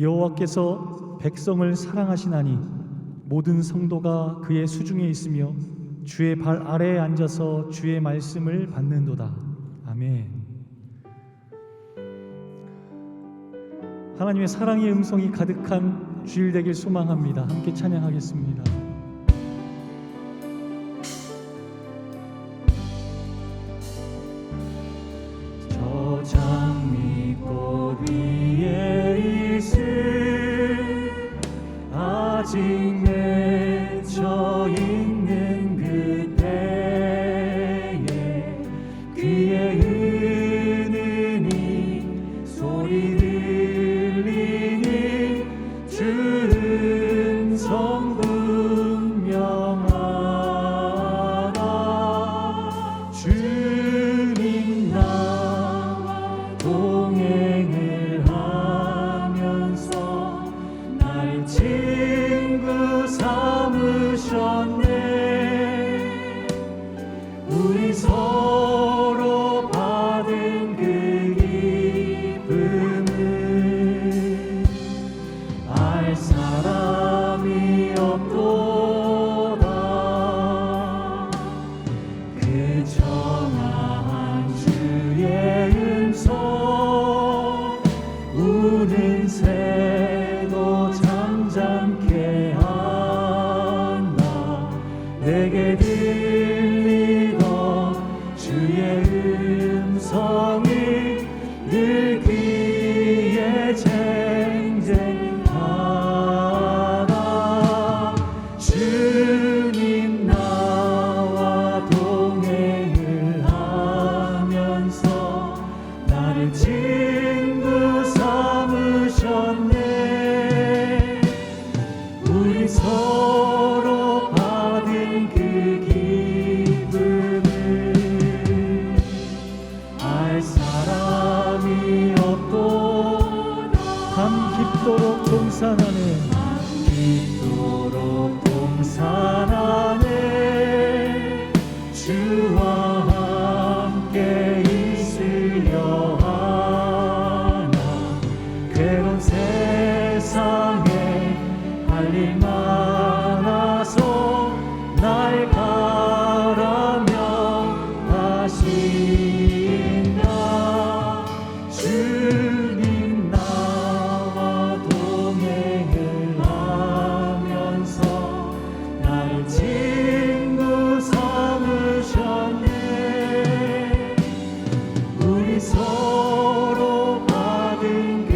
여호와께서 백성을 사랑하시나니 모든 성도가 그의 수중에 있으며 주의 발 아래에 앉아서 주의 말씀을 받는도다. 아멘. 하나님의 사랑의 음성이 가득한 주일 되길 소망합니다. 함께 찬양하겠습니다. 저 장미꽃 위에 있을 아직 맺혀 있는 그때에 귀에 은은히 소리 들리니 주 음성 분명하다. 주님 나와 동행을 하면서 날 친구 삼으셨네. 우리 서로 받은 그 기쁨을 알 사람이 없도다. 그 정한 주의 음성 우는 새도 잠잠케 한다. 내게 들리던 주의 음성이 늘 귀에 쟁쟁하다. 주님 나와 동행을 하면서 나를 친구 삼으셨네. 우리 서로 받은 그 기쁨을 알 사람이 없도다. 밤 깊도록 동산하네. 밤 깊도록 동산하네. 주와 함께 있으려 하나. 괴로운 세상에 할 일 많아서 날 바라며 하신다. 주님 나와 동행을 하면서 나를 친구 삼으셨네. 우리 서로 받은 그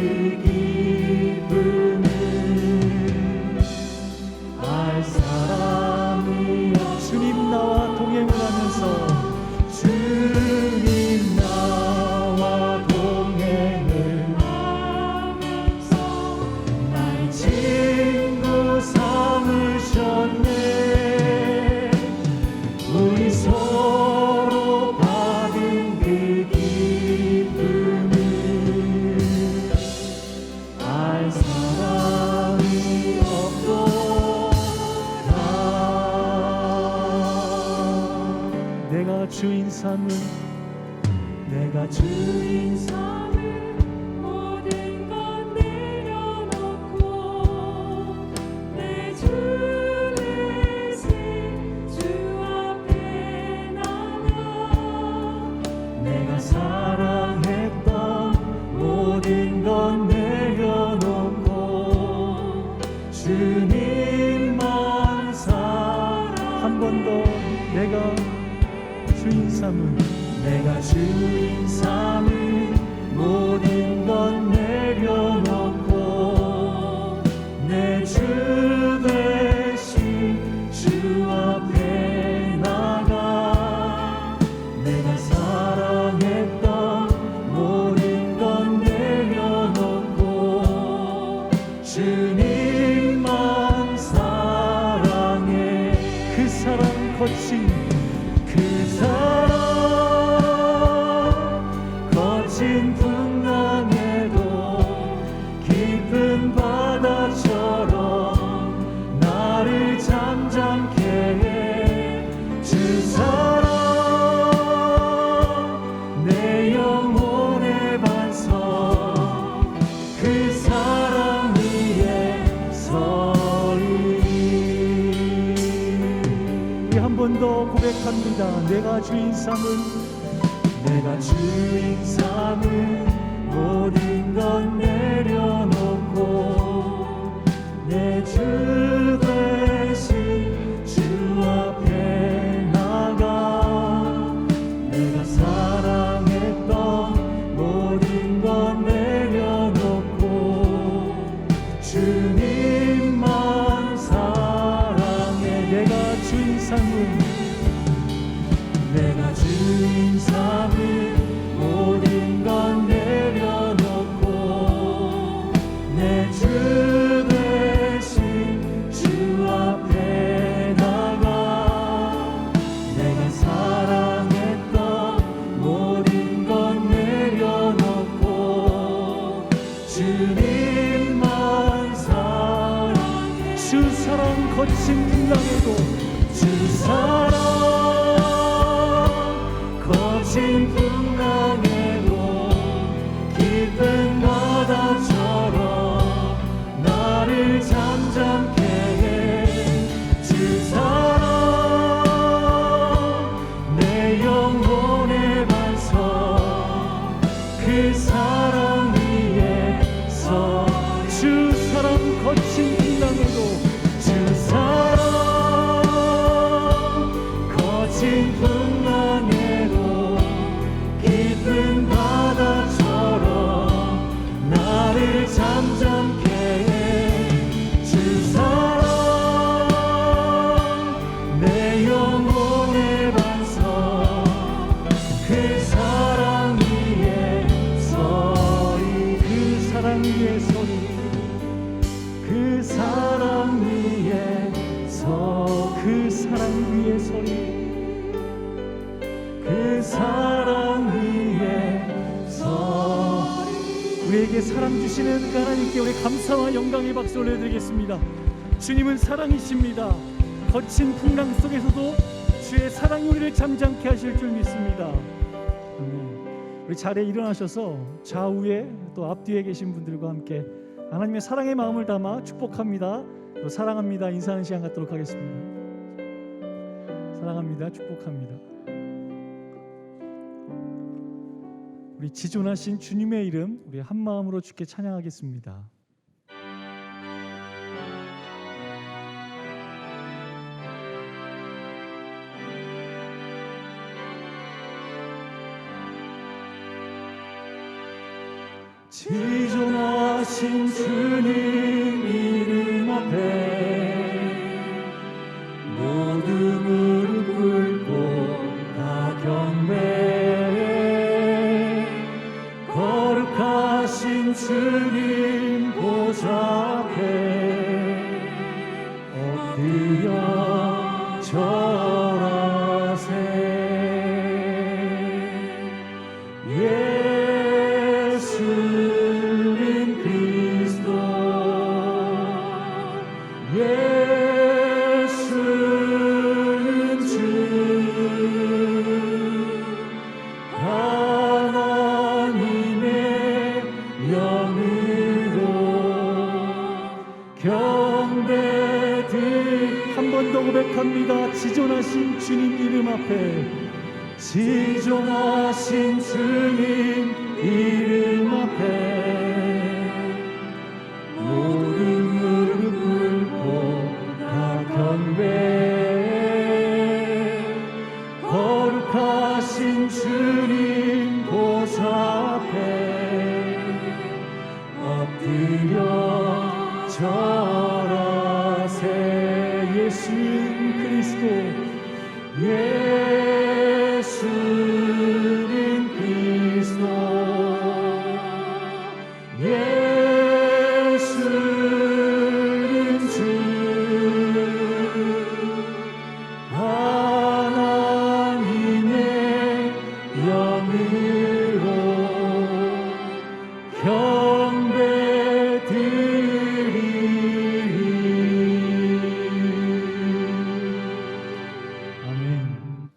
기쁨을 알 사람이 주님 나와 동행을 하면서 주님 나와 동행을 하면서 날 친구 삼으셨네. 우리 서로 받은 그 기쁨을 알 사람이 없도다. 내가 주인 삼은 내가 주인 삼은 모든 것 내려놓고 내 주 대신 주 앞에 나가. 내가 사랑했던 모든 것 내려놓고 주님만 사랑. 한 번 더 내가 주인 삼은 내가 주인 삼은 모든 것 내려놓고 내 주 대신 주 앞에 나가. 내가 사랑했던 모든 것 내려놓고 주님만 사랑해. 그 사랑 거친 그 사랑 거친 풍랑에도 깊은 바다처럼 나를 잠잠케 해. 주 사랑 내 영혼의 반석. 그 사랑을 더 고백합니다. 내가 주인 삼은 모든 건 내려놓고 내 주 대신 주 앞에 나가 내가 사랑했던 모든 건 내려놓고 주님만 사랑해. 내가 주인 삼은 모든 건 내려놓고 내 주 대신 주 앞에 나가 내가 사랑했던 모든 건 내려놓고 주님만 사랑해. 주 사랑 거친 풍랑에도 주 사랑 거친 풍랑에도 깊은 바다처럼 나를 잠잠케 해. 주 사랑 내 영혼의 반석 그 사랑 위에서 주 사랑 거친 풍랑에도 주 사랑 거친 풍랑에도 깊은 바다처럼 나를 잠잠케 해. 주 사랑 내 영혼의 반석 그 사랑 위에 서리. 그 사랑 위에 서리. 그 사랑 위에 그 사랑 위에 서리. 그 사랑 위에서 우리에게 사랑 주시는 하나님께 우리 감사와 영광의 박수 올려드리겠습니다. 주님은 사랑이십니다. 거친 풍랑 속에서도 주의 사랑이 우리를 잠잠케 하실 줄 믿습니다. 우리 자리에 일어나셔서 좌우에 또 앞뒤에 계신 분들과 함께 하나님의 사랑의 마음을 담아 축복합니다. 또 사랑합니다 인사하는 시간 갖도록 하겠습니다. 사랑합니다. 축복합니다. 우리 지존하신 주님의 이름 우리 한 마음으로 주께 찬양하겠습니다. 지존하신 주님 이름 앞에 모두 무릎 꿇고 다 경배해. 거룩하신 주님 보좌 앞에 엎드려 절하세. 예수는 그리스도 예수는 주 하나님의 영으로 경배드. 한 번 더 고백합니다. 지존하신 주님 이름 앞에 지존하신 주님 이름 앞에 모든 무릎 꿇고 다 경배해. 거룩하신 주님 보좌 앞에 엎드려 절하세. 예수는 그리스도 예수는 그리스도 예수는 주 하나님의 영으로 경배드리리. 아멘.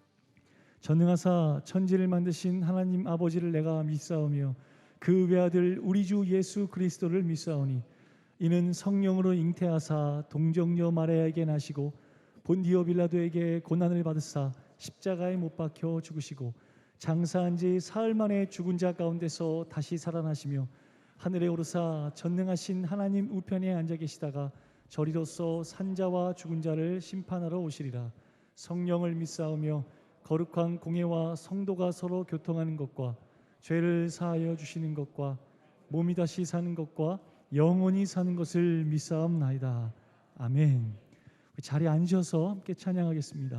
전능하사 천지를 만드신 하나님 아버지를 내가 믿사오며 그 외아들 우리 주 예수 그리스도를 믿사오니 이는 성령으로 잉태하사 동정녀 마리아에게 나시고 본디오 빌라도에게 고난을 받으사 십자가에 못 박혀 죽으시고 장사한 지 사흘 만에 죽은 자 가운데서 다시 살아나시며 하늘에 오르사 전능하신 하나님 우편에 앉아 계시다가 저리로서 산자와 죽은 자를 심판하러 오시리라. 성령을 믿사오며 거룩한 공회와 성도가 서로 교통하는 것과 죄를 사하여 주시는 것과 몸이 다시 사는 것과 영원히 사는 것을 믿사옵나이다. 아멘. 자리에 앉으셔서 함께 찬양하겠습니다.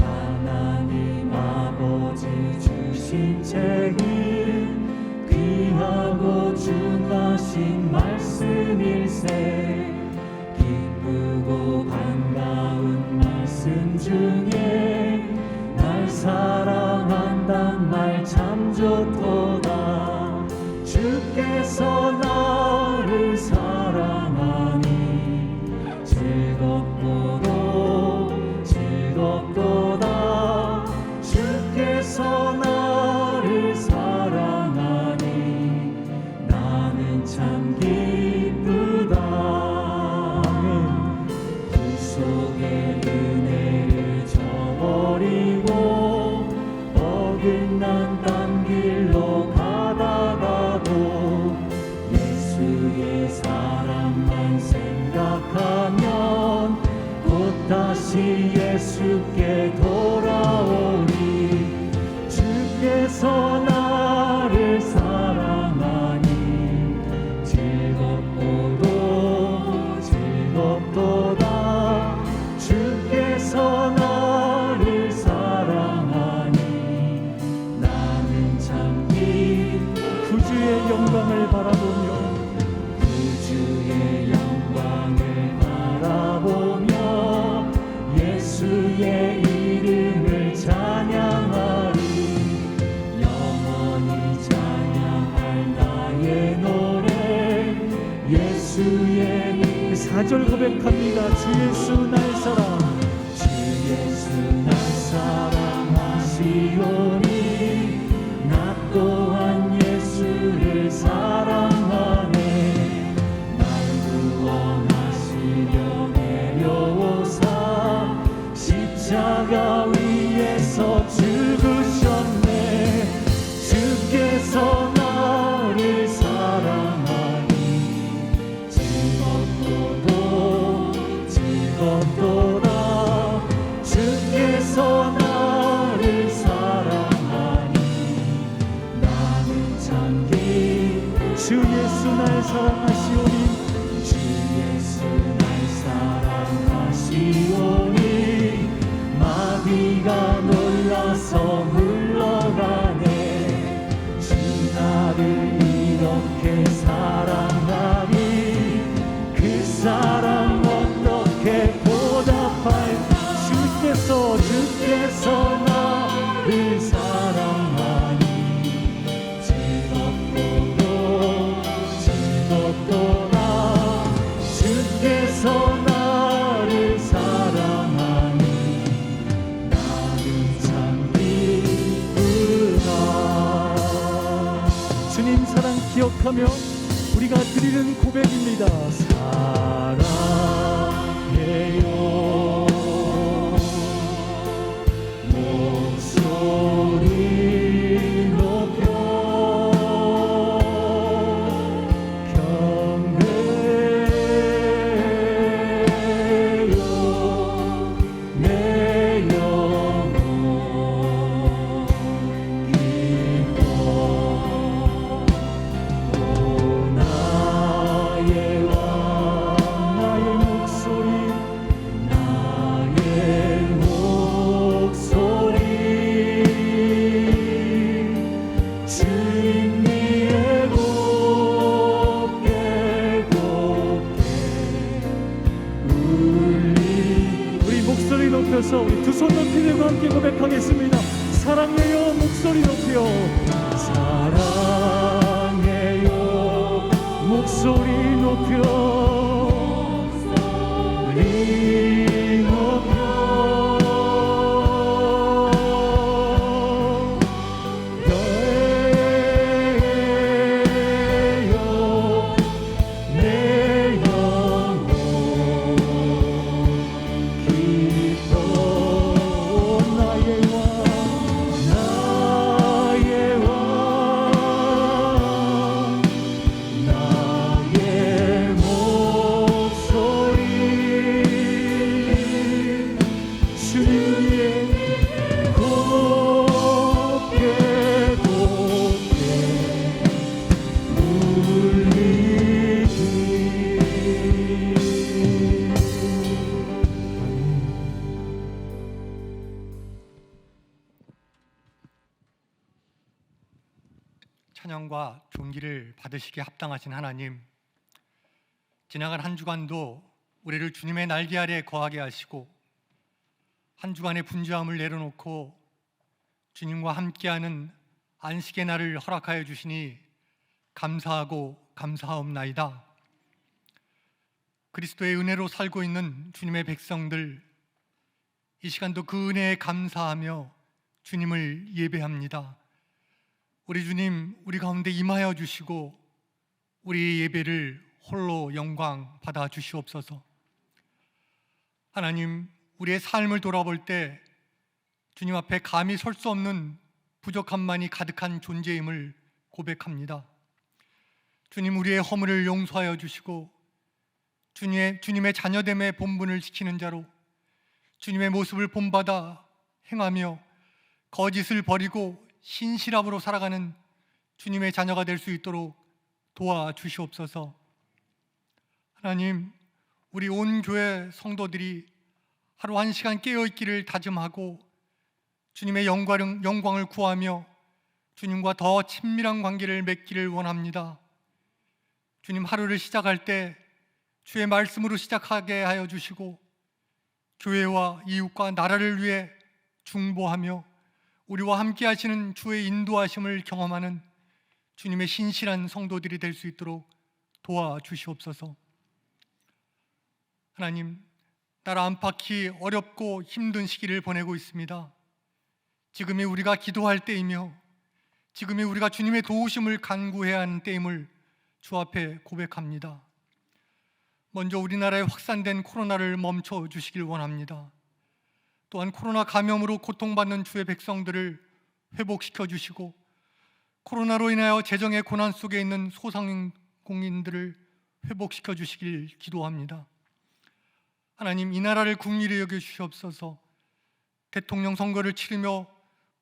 하나님 아버지 주신 책임 귀하고 중하신 말씀일세 기쁘고 반가운 말씀 중에 날 사랑한단 말 참 좋도다 주께서 나를 사랑하니 즐겁도다 주께서 나를 사랑하니 나는 참 기쁘다 구속의 은혜를 저버리고 어긋난 딴 길로 가다가도 예수의 사랑만 생각하면 곧 다시 예수께 돌아오니 주께서 나를 사랑하니 즐겁도다 주께서 나를 사랑하니 나는 참 구주의 영광을 바라보며 구주의 영광을 바라보며 예수의 이름을 찬양하리 영원히 찬양할 나의 노래 예수의 이름 4절 고백합니다. 주 예수 나의 사랑 주 예수 날 사랑하시오니 나 또한 예수를 사랑하네 날 구원하시려 내려오사 십자가 위에서 죽으셨네 주께서 나를 사랑하니 즐겁도다 주께서 나를 사랑하니 나는 참 주 예수 날 사랑하시오니 주 예수 날 사랑하시오니 마귀가 놀라서 물러가네 주 나를 이렇게 사랑하니 그 사랑 어떻게 보답할까 주께서 나를 사랑하니 즐겁도다 주께서 나를 사랑하니 나는 참 기쁘다 주님 사랑 기억하며 우리가 드리는 고백입니다. 사랑해요 목소리 높여 경배해요 내 영혼 기뻐 오 나의 왕 나의 목소리 주님 위에 곱게 울리 우리 목소리 높여서 우리 두 손 높이 들고 함께 고백하겠습니다. 사랑해요 목소리 높여 사랑해요 목소리 높여 우리 높여 찬양과 존귀를 받으시기에 합당하신 하나님, 지나간 한 주간도 우리를 주님의 날개 아래 거하게 하시고 한 주간의 분주함을 내려놓고 주님과 함께하는 안식의 날을 허락하여 주시니 감사하고 감사하옵나이다. 그리스도의 은혜로 살고 있는 주님의 백성들, 이 시간도 그 은혜에 감사하며 주님을 예배합니다. 우리 주님, 우리 가운데 임하여 주시고 우리의 예배를 홀로 영광 받아 주시옵소서. 하나님, 우리의 삶을 돌아볼 때 주님 앞에 감히 설 수 없는 부족함만이 가득한 존재임을 고백합니다. 주님, 우리의 허물을 용서하여 주시고 주님의 자녀됨의 본분을 지키는 자로 주님의 모습을 본받아 행하며 거짓을 버리고 신실함으로 살아가는 주님의 자녀가 될 수 있도록 도와주시옵소서. 하나님, 우리 온 교회 성도들이 하루 한 시간 깨어있기를 다짐하고 주님의 영광을 구하며 주님과 더 친밀한 관계를 맺기를 원합니다. 주님, 하루를 시작할 때 주의 말씀으로 시작하게 하여 주시고 교회와 이웃과 나라를 위해 중보하며 우리와 함께 하시는 주의 인도하심을 경험하는 주님의 신실한 성도들이 될 수 있도록 도와주시옵소서. 하나님, 나라 안팎이 어렵고 힘든 시기를 보내고 있습니다. 지금이 우리가 기도할 때이며 지금이 우리가 주님의 도우심을 간구해야 하는 때임을 주 앞에 고백합니다. 먼저 우리나라에 확산된 코로나를 멈춰 주시길 원합니다. 또한 코로나 감염으로 고통받는 주의 백성들을 회복시켜 주시고 코로나로 인하여 재정의 고난 속에 있는 소상공인들을 회복시켜 주시길 기도합니다. 하나님, 이 나라를 국리를 여겨 주시옵소서. 대통령 선거를 치르며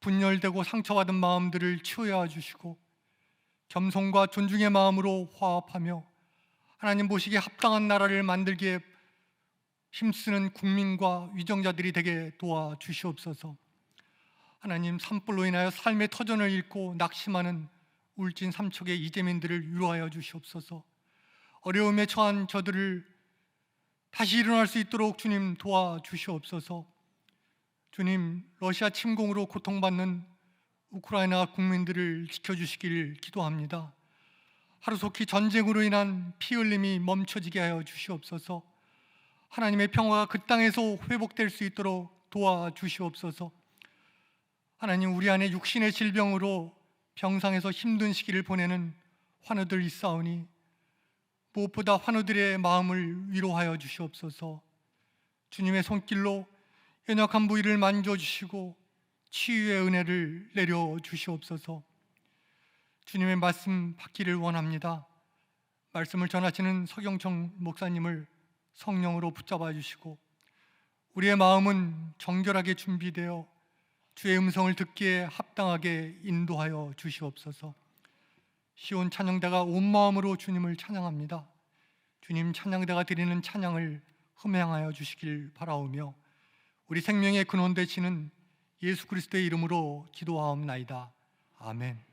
분열되고 상처받은 마음들을 치유해 주시고 겸손과 존중의 마음으로 화합하며 하나님 보시기에 합당한 나라를 만들기에 힘쓰는 국민과 위정자들이 되게 도와주시옵소서. 하나님, 산불로 인하여 삶의 터전을 잃고 낙심하는 울진 삼척의 이재민들을 위로하여 주시옵소서. 어려움에 처한 저들을 다시 일어날 수 있도록 주님 도와주시옵소서. 주님, 러시아 침공으로 고통받는 우크라이나 국민들을 지켜주시기를 기도합니다. 하루속히 전쟁으로 인한 피 흘림이 멈춰지게 하여 주시옵소서. 하나님의 평화가 그 땅에서 회복될 수 있도록 도와주시옵소서. 하나님, 우리 안에 육신의 질병으로 병상에서 힘든 시기를 보내는 환우들 있사오니 무엇보다 환우들의 마음을 위로하여 주시옵소서. 주님의 손길로 연약한 부위를 만져주시고 치유의 은혜를 내려주시옵소서. 주님의 말씀 받기를 원합니다. 말씀을 전하시는 서경청 목사님을 성령으로 붙잡아 주시고 우리의 마음은 정결하게 준비되어 주의 음성을 듣기에 합당하게 인도하여 주시옵소서. 시온 찬양대가 온 마음으로 주님을 찬양합니다. 주님, 찬양대가 드리는 찬양을 흠양하여 주시길 바라오며 우리 생명의 근원 되시는 예수 그리스도의 이름으로 기도하옵나이다. 아멘.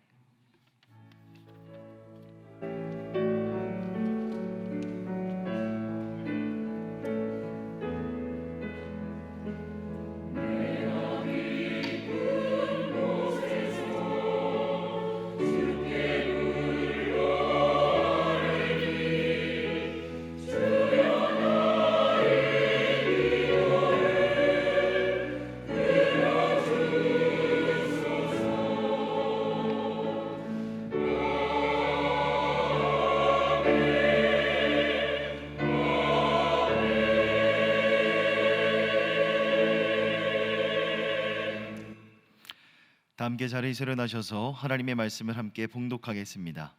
다 함께 자리에서 일어나셔서 하나님의 말씀을 함께 봉독하겠습니다.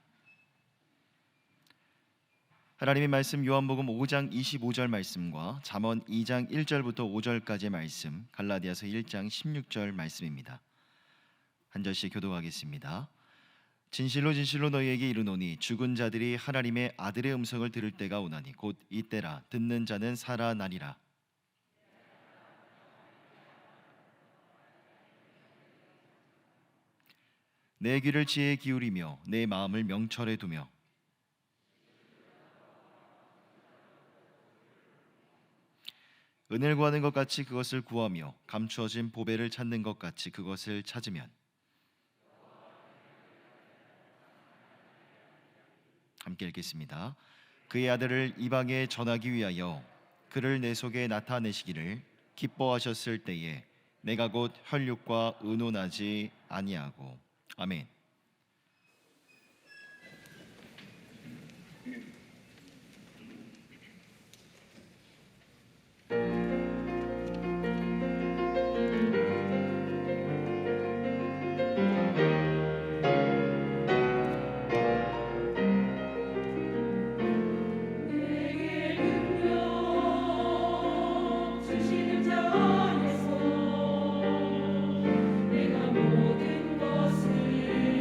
하나님의 말씀 요한복음 5장 25절 말씀과 잠언 2장 1절부터 5절까지의 말씀, 갈라디아서 1장 16절 말씀입니다. 한 절씩 교독하겠습니다. 진실로 진실로 너희에게 이르노니 죽은 자들이 하나님의 아들의 음성을 들을 때가 오나니 곧 이때라. 듣는 자는 살아나리라. 내 귀를 지혜에 기울이며 내 마음을 명철에 두며 은혜를 구하는 것 같이 그것을 구하며 감추어진 보배를 찾는 것 같이 그것을 찾으면 함께 읽겠습니다. 그의 아들을 이방에 전하기 위하여 그를 내 속에 나타내시기를 기뻐하셨을 때에 내가 곧 혈육과 의논하지 아니하고. 아멘. 주시는 자 안에서 내가 모든 것을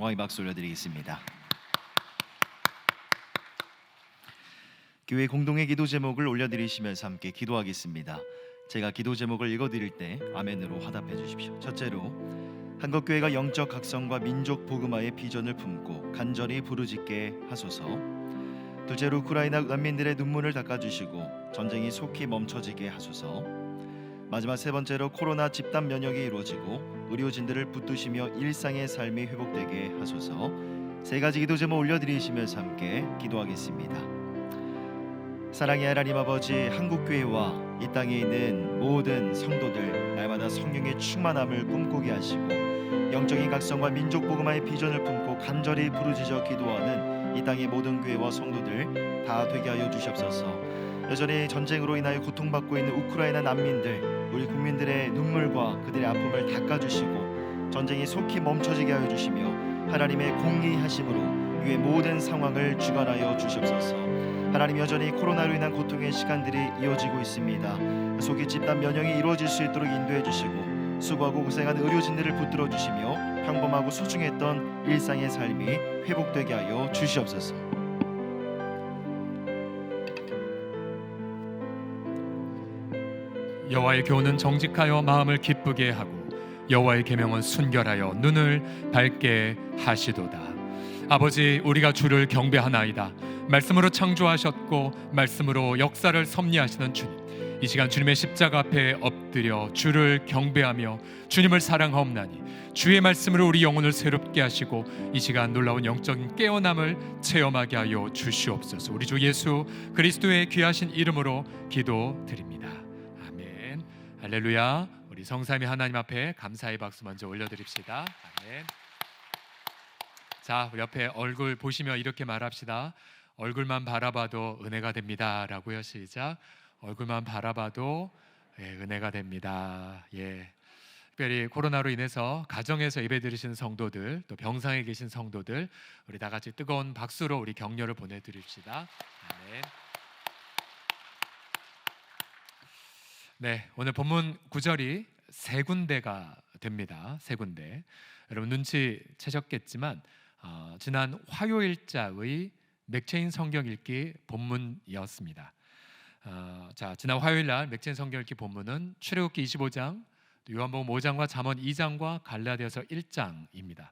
영광의 박수 올려드리겠습니다. 교회 공동의 기도 제목을 올려드리시면서 함께 기도하겠습니다. 제가 기도 제목을 읽어드릴 때 아멘으로 화답해 주십시오. 첫째로, 한국교회가 영적 각성과 민족 복음화의 비전을 품고 간절히 부르짖게 하소서. 둘째로, 우크라이나 난민들의 눈물을 닦아주시고 전쟁이 속히 멈춰지게 하소서. 마지막 세 번째로, 코로나 집단 면역이 이루어지고 의료진들을 붙드시며 일상의 삶이 회복되게 하소서. 세 가지 기도 제목 올려드리시면서 함께 기도하겠습니다. 사랑의 하나님 아버지, 한국교회와 이 땅에 있는 모든 성도들 날마다 성령의 충만함을 꿈꾸게 하시고 영적인 각성과 민족 복음화의 비전을 품고 간절히 부르짖어 기도하는 이 땅의 모든 교회와 성도들 다 되게 하여 주시옵소서. 여전히 전쟁으로 인하여 고통받고 있는 우크라이나 난민들, 우리 국민들의 눈물과 그들의 아픔을 닦아주시고 전쟁이 속히 멈춰지게 하여 주시며 하나님의 공의하심으로 이의 모든 상황을 주관하여 주시옵소서. 하나님, 여전히 코로나로 인한 고통의 시간들이 이어지고 있습니다. 속히 집단 면역이 이루어질 수 있도록 인도해 주시고 수고하고 고생하는 의료진들을 붙들어 주시며 평범하고 소중했던 일상의 삶이 회복되게 하여 주시옵소서. 여호와의 교훈은 정직하여 마음을 기쁘게 하고 여호와의 계명은 순결하여 눈을 밝게 하시도다. 아버지, 우리가 주를 경배하나이다. 말씀으로 창조하셨고 말씀으로 역사를 섭리하시는 주님, 이 시간 주님의 십자가 앞에 엎드려 주를 경배하며 주님을 사랑하옵나니 주의 말씀으로 우리 영혼을 새롭게 하시고 이 시간 놀라운 영적인 깨어남을 체험하게 하여 주시옵소서. 우리 주 예수 그리스도의 귀하신 이름으로 기도드립니다. 아멘. 할렐루야. 우리 성삼위 하나님 앞에 감사의 박수 먼저 올려드립시다. 아멘. 자, 우리 옆에 얼굴 보시며 이렇게 말합시다. 얼굴만 바라봐도 은혜가 됩니다 라고요. 시작. 얼굴만 바라봐도 은혜가 됩니다. 특별히 코로나로 인해서 가정에서 예배 드리시는 성도들, 또 병상에 계신 성도들, 우리 다 같이 뜨거운 박수로 우리 격려를 보내드립시다. 아멘. 네, 오늘 본문 구절이 세 군데가 됩니다. 세 군데. 여러분 눈치채셨겠지만 지난 화요일자의 맥체인 성경 읽기 본문이었습니다. 자, 지난 화요일 날 맥체인 성경 읽기 본문은 출애굽기 25장, 요한복음 5장과 잠언 2장과 갈라디아서 1장입니다.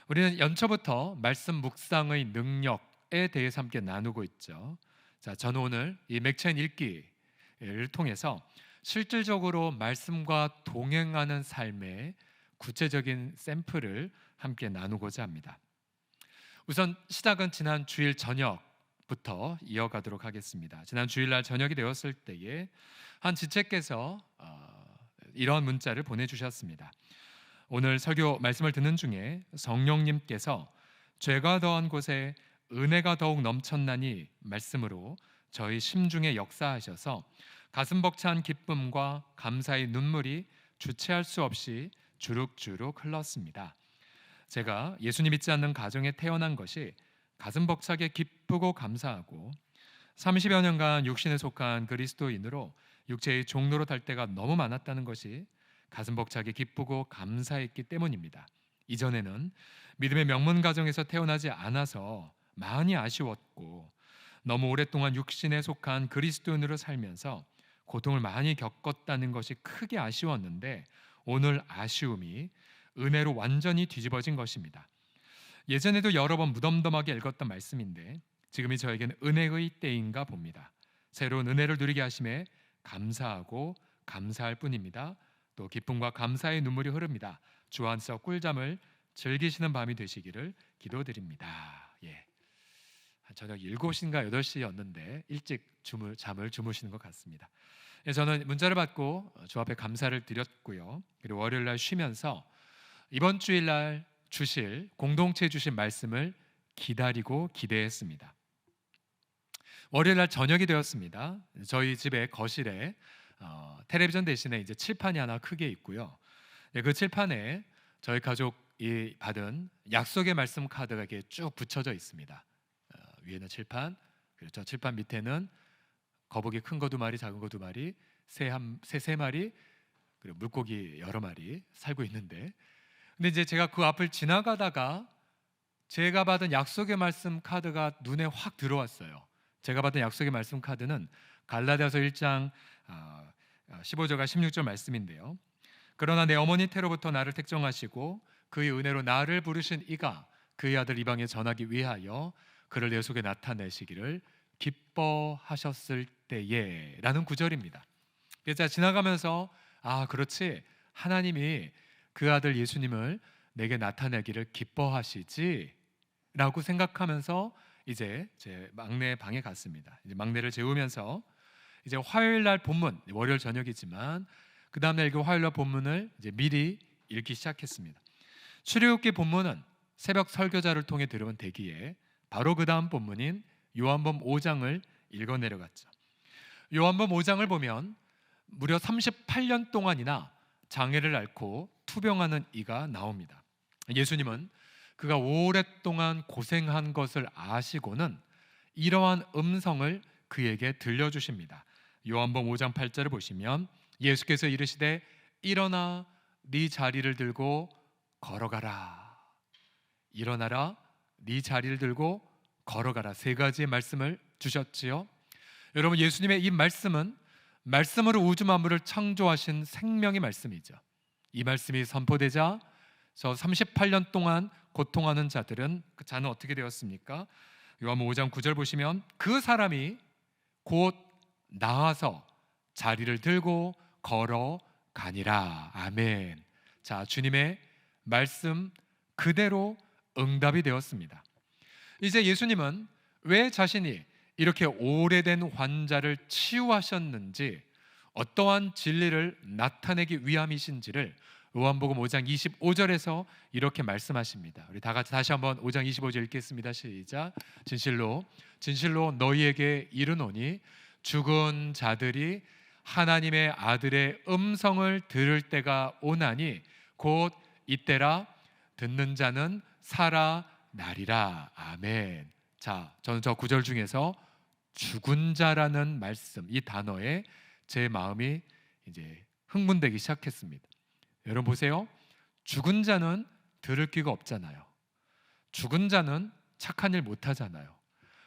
우리는 연초부터 말씀 묵상의 능력에 대해서 함께 나누고 있죠. 자, 저는 오늘 이 맥체인 읽기를 통해서 실질적으로 말씀과 동행하는 삶의 구체적인 샘플을 함께 나누고자 합니다. 우선 시작은 지난 주일 저녁부터 이어가도록 하겠습니다. 지난 주일날 저녁이 되었을 때에 한 지체께서 이런 문자를 보내주셨습니다. 오늘 설교 말씀을 듣는 중에 성령님께서 죄가 더한 곳에 은혜가 더욱 넘쳤나니 말씀으로 저희 심중에 역사하셔서 가슴 벅찬 기쁨과 감사의 눈물이 주체할 수 없이 주룩주룩 흘렀습니다. 제가 예수님 믿지 않는 가정에 태어난 것이 가슴 벅차게 기쁘고 감사하고 30여 년간 육신에 속한 그리스도인으로 육체의 종로로 달 때가 너무 많았다는 것이 가슴 벅차게 기쁘고 감사했기 때문입니다. 이전에는 믿음의 명문 가정에서 태어나지 않아서 많이 아쉬웠고 너무 오랫동안 육신에 속한 그리스도인으로 살면서 고통을 많이 겪었다는 것이 크게 아쉬웠는데 오늘 아쉬움이 은혜로 완전히 뒤집어진 것입니다. 예전에도 여러 번 무덤덤하게 읽었던 말씀인데 지금이 저에게는 은혜의 때인가 봅니다. 새로운 은혜를 누리게 하심에 감사하고 감사할 뿐입니다. 또 기쁨과 감사의 눈물이 흐릅니다. 주 안에서 꿀잠을 즐기시는 밤이 되시기를 기도드립니다. 저녁 7시인가 8시였는데 일찍 잠을 주무시는 것 같습니다. 저는 문자를 받고 주 앞에 감사를 드렸고요. 그리고 월요일날 쉬면서 이번 주일날 주실 공동체 주신 말씀을 기다리고 기대했습니다. 월요일날 저녁이 되었습니다. 저희 집의 거실에 텔레비전 대신에 이제 칠판이 하나 크게 있고요. 그 칠판에 저희 가족이 받은 약속의 말씀 카드가 이렇게 쭉 붙여져 있습니다. 위에는 칠판, 그리고 저 칠판 밑에는 거북이 큰 거 2마리, 작은 거 2마리, 새 3마리, 그리고 물고기 여러 마리 살고 있는데 근데 이제 제가 그 앞을 지나가다가 제가 받은 약속의 말씀 카드가 눈에 확 들어왔어요. 제가 받은 약속의 말씀 카드는 갈라디아서 1장 15절과 16절 말씀인데요. 그러나 내 어머니 태로부터 나를 택정하시고 그의 은혜로 나를 부르신 이가 그의 아들 이방에 전하기 위하여 그를 내 속에 나타내시기를 기뻐하셨을 때에 라는 구절입니다. 그래서 제가 지나가면서 그렇지, 하나님이 그 아들 예수님을 내게 나타내기를 기뻐하시지 라고 생각하면서 이제 제 막내 방에 갔습니다. 이제 막내를 재우면서 이제 화요일 날 본문, 월요일 저녁이지만 그 다음날 그 화요일 날 본문을 이제 미리 읽기 시작했습니다. 출애굽기 본문은 새벽 설교자를 통해 들어온 대기에 바로 그 다음 본문인 요한복음 5장을 읽어 내려갔죠. 요한복음 5장을 보면 무려 38년 동안이나 장애를 앓고 투병하는 이가 나옵니다. 예수님은 그가 오랫동안 고생한 것을 아시고는 이러한 음성을 그에게 들려주십니다. 요한복음 5장 8절을 보시면 예수께서 이르시되 일어나 네 자리를 들고 걸어가라. 일어나라, 네 자리를 들고 걸어가라. 세 가지의 말씀을 주셨지요. 여러분, 예수님의 이 말씀은 말씀으로 우주 만물을 창조하신 생명의 말씀이죠. 이 말씀이 선포되자 저 38년 동안 고통하는 자들은 그 자는 어떻게 되었습니까? 요한복음 5장 9절 보시면 그 사람이 곧 나아서 자리를 들고 걸어가니라. 아멘. 자, 주님의 말씀 그대로 응답이 되었습니다. 이제 예수님은 왜 자신이 이렇게 오래된 환자를 치유하셨는지, 어떠한 진리를 나타내기 위함이신지를 요한복음 5장 25절에서 이렇게 말씀하십니다. 우리 다 같이 다시 한번 5장 25절 읽겠습니다. 시작. 진실로 진실로 너희에게 이르노니 죽은 자들이 하나님의 아들의 음성을 들을 때가 오나니 곧 이때라. 듣는 자는 살아나리라. 아멘. 자, 저는 저 구절 중에서 죽은 자라는 말씀, 이 단어에 제 마음이 이제 흥분되기 시작했습니다. 여러분 보세요. 죽은 자는 들을 귀가 없잖아요. 죽은 자는 착한 일 못하잖아요.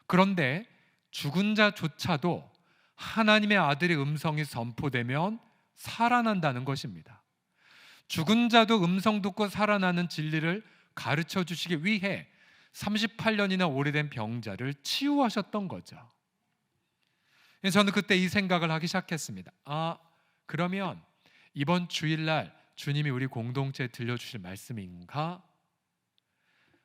그런데 죽은 자조차도 하나님의 아들의 음성이 선포되면 살아난다는 것입니다. 죽은 자도 음성 듣고 살아나는 진리를 가르쳐 주시기 위해 38년이나 오래된 병자를 치유하셨던 거죠. 저는 그때 이 생각을 하기 시작했습니다. 그러면 이번 주일날 주님이 우리 공동체에 들려주실 말씀인가?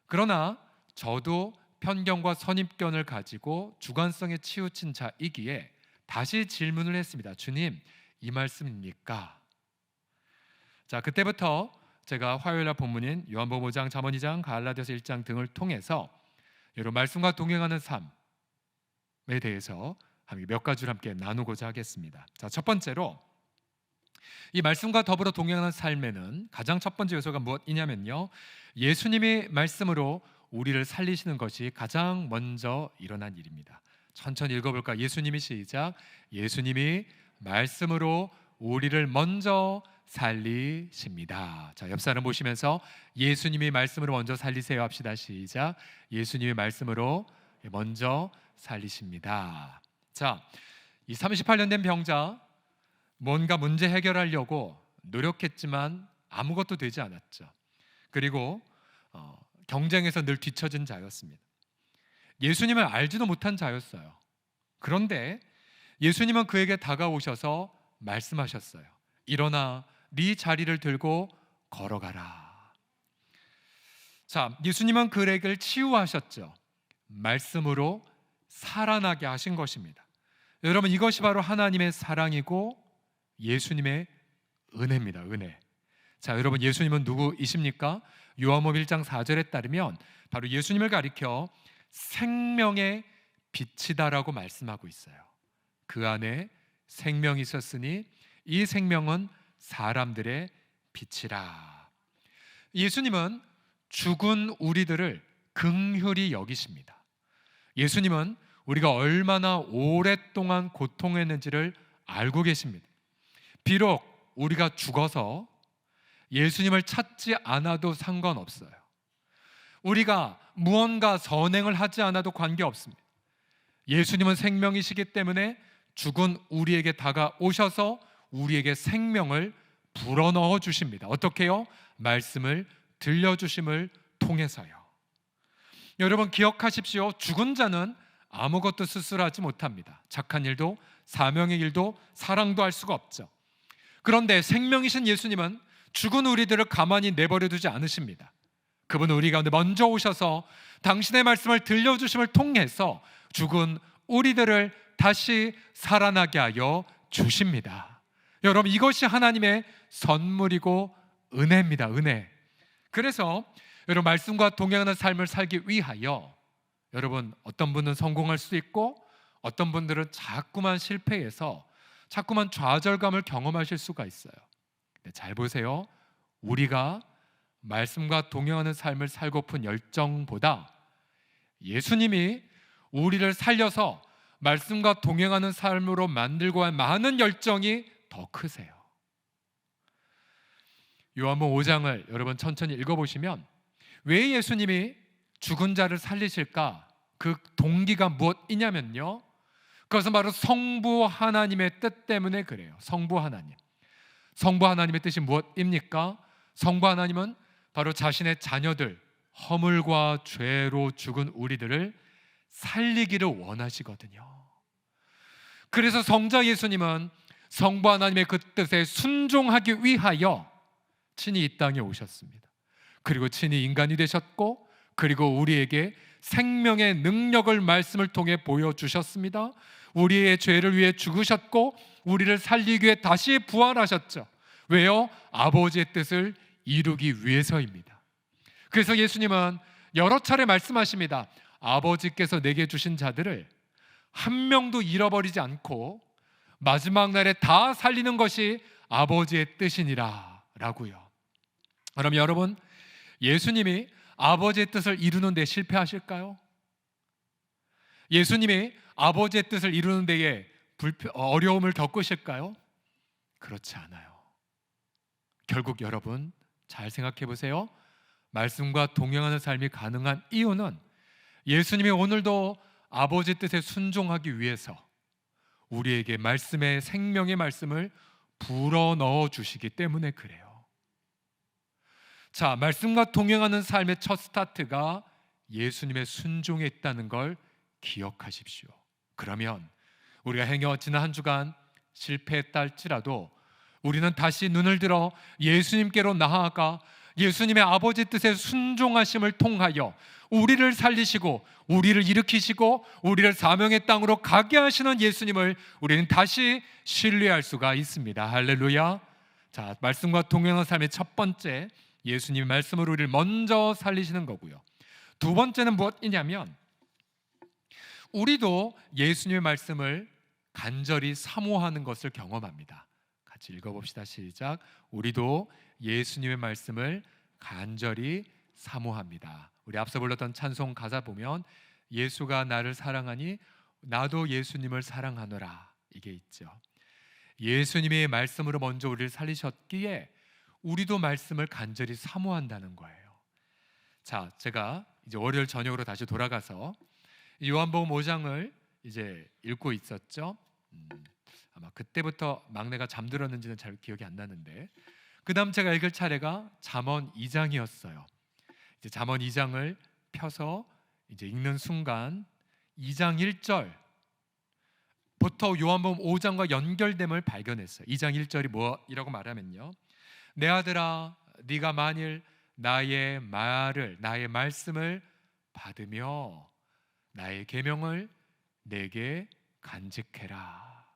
그러나 저도 편견과 선입견을 가지고 주관성에 치우친 자이기에 다시 질문을 했습니다. 주님, 이 말씀입니까? 자, 그때부터 제가 화요일날 본문인 요한복음 5장, 잠언 2장, 갈라디아서 1장 등을 통해서 여러분 말씀과 동행하는 삶에 대해서 몇 가지를 함께 나누고자 하겠습니다. 자, 첫 번째로 이 말씀과 더불어 동행하는 삶에는 가장 첫 번째 요소가 무엇이냐면요, 예수님의 말씀으로 우리를 살리시는 것이 가장 먼저 일어난 일입니다. 천천히 읽어볼까? 예수님이 시작. 예수님이 말씀으로 우리를 먼저 살리십니다. 자, 옆 사람 보시면서 예수님이 말씀으로 먼저 살리세요 합시다. 시작. 예수님이 말씀으로 먼저 살리십니다. 자, 이 38년 된 병자, 뭔가 문제 해결하려고 노력했지만 아무것도 되지 않았죠. 그리고 경쟁에서 늘 뒤처진 자였습니다. 예수님을 알지도 못한 자였어요. 그런데 예수님은 그에게 다가오셔서 말씀하셨어요. 일어나 네 자리를 들고 걸어가라. 자, 예수님은 그에게 치유하셨죠. 말씀으로 살아나게 하신 것입니다. 여러분, 이것이 바로 하나님의 사랑이고 예수님의 은혜입니다. 은혜. 자, 여러분, 예수님은 누구이십니까? 요한복음 1장 4절에 따르면 바로 예수님을 가리켜 생명의 빛이다라고 말씀하고 있어요. 그 안에 생명이 있었으니 이 생명은 사람들의 빛이라. 예수님은 죽은 우리들을 긍휼히 여기십니다. 예수님은 우리가 얼마나 오랫동안 고통했는지를 알고 계십니다. 비록 우리가 죽어서 예수님을 찾지 않아도 상관없어요. 우리가 무언가 선행을 하지 않아도 관계없습니다. 예수님은 생명이시기 때문에 죽은 우리에게 다가오셔서 우리에게 생명을 불어넣어 주십니다. 어떻게요? 말씀을 들려주심을 통해서요. 여러분 기억하십시오. 죽은 자는 아무것도 스스로 하지 못합니다. 착한 일도 사명의 일도 사랑도 할 수가 없죠. 그런데 생명이신 예수님은 죽은 우리들을 가만히 내버려 두지 않으십니다. 그분은 우리 가운데 먼저 오셔서 당신의 말씀을 들려주심을 통해서 죽은 우리들을 다시 살아나게 하여 주십니다. 여러분 이것이 하나님의 선물이고 은혜입니다. 은혜. 그래서 여러분 말씀과 동행하는 삶을 살기 위하여 여러분 어떤 분은 성공할 수 있고 어떤 분들은 자꾸만 실패해서 자꾸만 좌절감을 경험하실 수가 있어요. 근데 잘 보세요. 우리가 말씀과 동행하는 삶을 살고픈 열정보다 예수님이 우리를 살려서 말씀과 동행하는 삶으로 만들고 한 많은 열정이 더 크세요. 요한복음 5장을 여러분 천천히 읽어보시면 왜 예수님이 죽은 자를 살리실까? 그 동기가 무엇이냐면요, 그것은 바로 성부 하나님의 뜻 때문에 그래요. 성부 하나님. 성부 하나님의 뜻이 무엇입니까? 성부 하나님은 바로 자신의 자녀들, 허물과 죄로 죽은 우리들을 살리기를 원하시거든요. 그래서 성자 예수님은 성부 하나님의 그 뜻에 순종하기 위하여 친히 이 땅에 오셨습니다. 그리고 친히 인간이 되셨고, 그리고 우리에게 생명의 능력을 말씀을 통해 보여주셨습니다. 우리의 죄를 위해 죽으셨고 우리를 살리기 위해 다시 부활하셨죠. 왜요? 아버지의 뜻을 이루기 위해서입니다. 그래서 예수님은 여러 차례 말씀하십니다. 아버지께서 내게 주신 자들을 한 명도 잃어버리지 않고 마지막 날에 다 살리는 것이 아버지의 뜻이니라 라고요. 그럼 여러분, 예수님이 아버지의 뜻을 이루는 데 실패하실까요? 예수님이 아버지의 뜻을 이루는 데에 어려움을 겪으실까요? 그렇지 않아요. 결국 여러분 잘 생각해 보세요. 말씀과 동행하는 삶이 가능한 이유는 예수님이 오늘도 아버지 뜻에 순종하기 위해서 우리에게 말씀의 생명의 말씀을 불어넣어 주시기 때문에 그래요. 자, 말씀과 동행하는 삶의 첫 스타트가 예수님의 순종에 있다는 걸 기억하십시오. 그러면 우리가 행여 지난 한 주간 실패했다 할지라도 우리는 다시 눈을 들어 예수님께로 나아가 예수님의 아버지 뜻에 순종하심을 통하여 우리를 살리시고 우리를 일으키시고 우리를 사명의 땅으로 가게 하시는 예수님을 우리는 다시 신뢰할 수가 있습니다. 할렐루야. 자, 말씀과 동행하는 삶의 첫 번째, 예수님의 말씀으로 우리를 먼저 살리시는 거고요. 두 번째는 무엇이냐면 우리도 예수님의 말씀을 간절히 사모하는 것을 경험합니다. 같이 읽어봅시다. 시작. 우리도 예수님의 말씀을 간절히 사모합니다. 우리 앞서 불렀던 찬송 가사 보면 예수가 나를 사랑하니 나도 예수님을 사랑하노라, 이게 있죠. 예수님의 말씀으로 먼저 우리를 살리셨기에 우리도 말씀을 간절히 사모한다는 거예요. 자, 제가 이제 월요일 저녁으로 다시 돌아가서 요한복음 5장을 이제 읽고 있었죠. 아마 그때부터 막내가 잠들었는지는 잘 기억이 안 나는데, 그 다음 제가 읽을 차례가 잠언 2장이었어요. 이제 잠언 2장을 펴서 이제 읽는 순간 2장 1절부터 요한복음 5장과 연결됨을 발견했어요. 2장 1절이 뭐이라고 말하면요, 내 아들아 네가 만일 나의 말씀을 받으며 나의 계명을 내게 간직해라.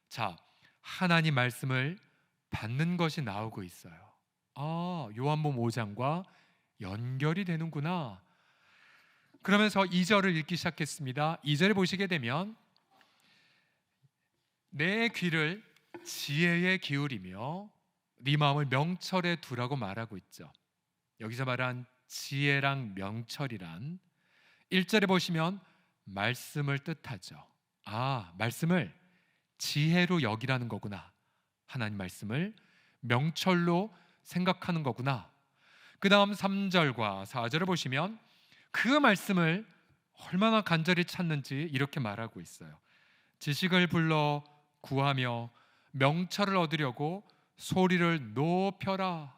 자, 하나님 말씀을 받는 것이 나오고 있어요. 아, 요한복음 5장과 연결이 되는구나. 그러면서 2절을 읽기 시작했습니다. 2절에 보시게 되면 내 귀를 지혜에 기울이며 네 마음을 명철에 두라고 말하고 있죠. 여기서 말한 지혜랑 명철이란 1절에 보시면 말씀을 뜻하죠. 아, 말씀을 지혜로 여기라는 거구나. 하나님 말씀을 명철로 생각하는 거구나. 그 다음 3절과 4절을 보시면 그 말씀을 얼마나 간절히 찾는지 이렇게 말하고 있어요. 지식을 불러 구하며 명철을 얻으려고 소리를 높여라.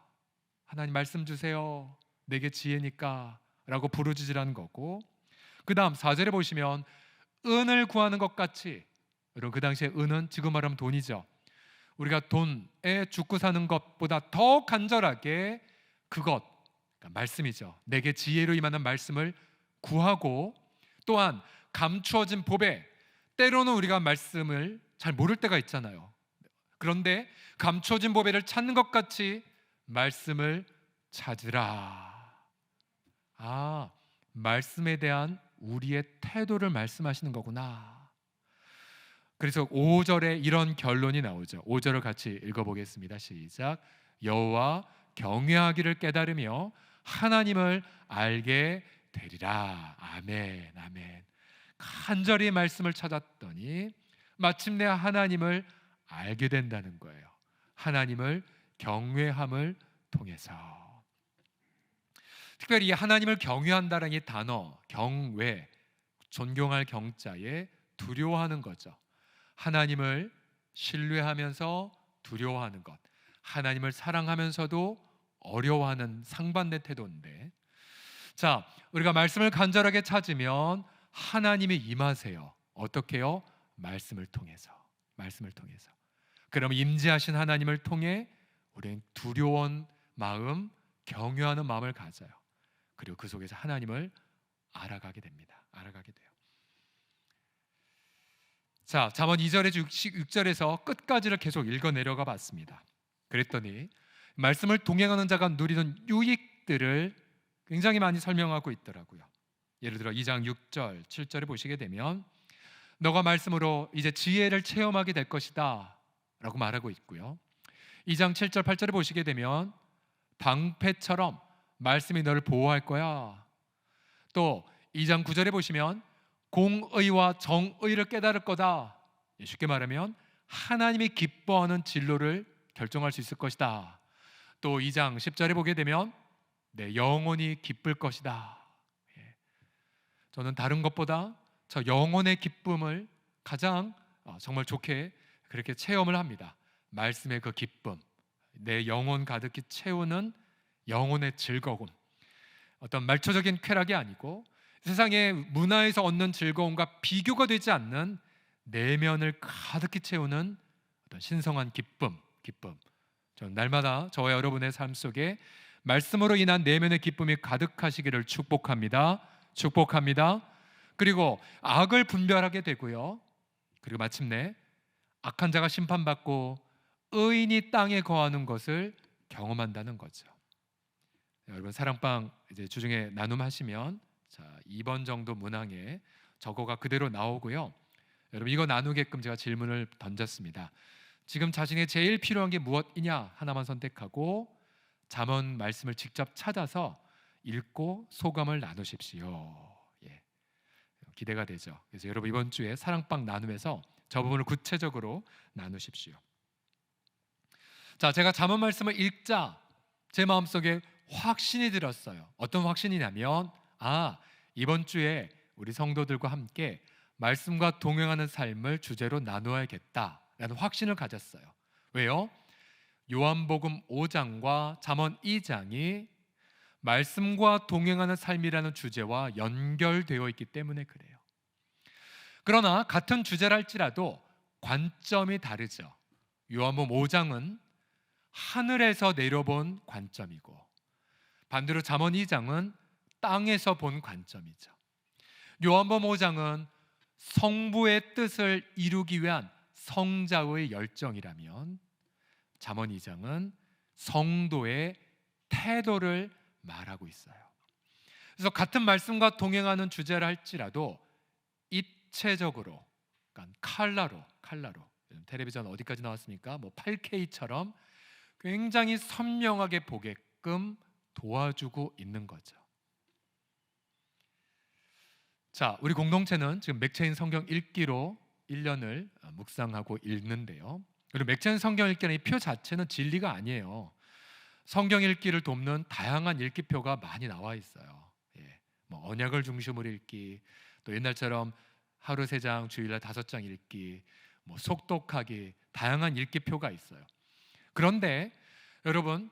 하나님 말씀 주세요. 내게 지혜니까 라고 부르짖으라는 거고, 그 다음 4절에 보시면 은을 구하는 것 같이, 여러분 그 당시에 은은 지금 말하면 돈이죠. 우리가 돈에 죽고 사는 것보다 더 간절하게 그것, 그러니까 말씀이죠. 내게 지혜로 임하는 말씀을 구하고, 또한 감추어진 보배, 때로는 우리가 말씀을 잘 모를 때가 있잖아요. 그런데 감추어진 보배를 찾는 것 같이 말씀을 찾으라. 아, 말씀에 대한 우리의 태도를 말씀하시는 거구나. 그래서 5절에 이런 결론이 나오죠. 5절을 같이 읽어보겠습니다. 시작. 여호와 경외하기를 깨달으며 하나님을 알게 되리라. 아멘, 아멘. 간절히 말씀을 찾았더니 마침내 하나님을 알게 된다는 거예요. 하나님을 경외함을 통해서. 특별히 하나님을 경외한다는 이 단어, 경외, 존경할 경자에 두려워하는 거죠. 하나님을 신뢰하면서 두려워하는 것, 하나님을 사랑하면서도 어려워하는 상반된 태도인데, 자, 우리가 말씀을 간절하게 찾으면 하나님이 임하세요. 어떻게요? 말씀을 통해서. 말씀을 통해서. 그럼 임재하신 하나님을 통해 우리는 두려운 마음, 경외하는 마음을 가져요. 그리고 그 속에서 하나님을 알아가게 됩니다. 알아가게 돼요. 자, 잠언 2절에서 6절에서 끝까지를 계속 읽어 내려가 봤습니다. 그랬더니 말씀을 동행하는 자가 누리는 유익들을 굉장히 많이 설명하고 있더라고요. 예를 들어 2장 6절, 7절에 보시게 되면 너가 말씀으로 이제 지혜를 체험하게 될 것이다 라고 말하고 있고요. 2장 7절, 8절에 보시게 되면 방패처럼 말씀이 너를 보호할 거야. 또 2장 9절에 보시면 공의와 정의를 깨달을 거다. 쉽게 말하면 하나님이 기뻐하는 진로를 결정할 수 있을 것이다. 또 2장 10절에 보게 되면 내 영혼이 기쁠 것이다. 저는 다른 것보다 저 영혼의 기쁨을 가장 정말 좋게 그렇게 체험을 합니다. 말씀의 그 기쁨, 내 영혼 가득히 채우는 영혼의 즐거움, 어떤 말초적인 쾌락이 아니고 세상의 문화에서 얻는 즐거움과 비교가 되지 않는 내면을 가득히 채우는 어떤 신성한 기쁨. 저는 날마다 저와 여러분의 삶 속에 말씀으로 인한 내면의 기쁨이 가득하시기를 축복합니다. 그리고 악을 분별하게 되고요. 그리고 마침내 악한 자가 심판받고 의인이 땅에 거하는 것을 경험한다는 거죠. 여러분 사랑방 이제 주중에 나눔하시면 자 2번 정도 문항에 저거가 그대로 나오고요. 여러분 이거 나누게끔 제가 질문을 던졌습니다. 지금 자신이 제일 필요한 게 무엇이냐 하나만 선택하고 잠언 말씀을 직접 찾아서 읽고 소감을 나누십시오. 기대가 되죠. 그래서 여러분 이번 주에 사랑방 나눔에서 저 부분을 구체적으로 나누십시오. 자, 제가 잠언 말씀을 읽자 제 마음속에 확신이 들었어요. 어떤 확신이냐면 이번 주에 우리 성도들과 함께 말씀과 동행하는 삶을 주제로 나누어야겠다라는 확신을 가졌어요. 왜요? 요한복음 5장과 잠언 2장이 말씀과 동행하는 삶이라는 주제와 연결되어 있기 때문에 그래요. 그러나 같은 주제라 할지라도 관점이 다르죠. 요한복음 5장은 하늘에서 내려본 관점이고 반대로 잠언 2장은 땅에서 본 관점이죠. 요한복음 5장은 성부의 뜻을 이루기 위한 성자의 열정이라면 잠언 2장은 성도의 태도를 말하고 있어요. 그래서 같은 말씀과 동행하는 주제라 할지라도 입체적으로, 그러니까 칼라로 텔레비전 어디까지 나왔습니까? 8K처럼 굉장히 선명하게 보게끔 도와주고 있는 거죠. 자, 우리 공동체는 지금 맥체인 성경 읽기로 1년을 묵상하고 읽는데요. 그리고 맥체인 성경 읽기라는 이 표 자체는 진리가 아니에요. 성경 읽기를 돕는 다양한 읽기표가 많이 나와 있어요. 예, 뭐 언약을 중심으로 읽기, 또 옛날처럼 하루 3장, 주일날 5장 읽기, 뭐 속독하기, 다양한 읽기표가 있어요. 그런데 여러분,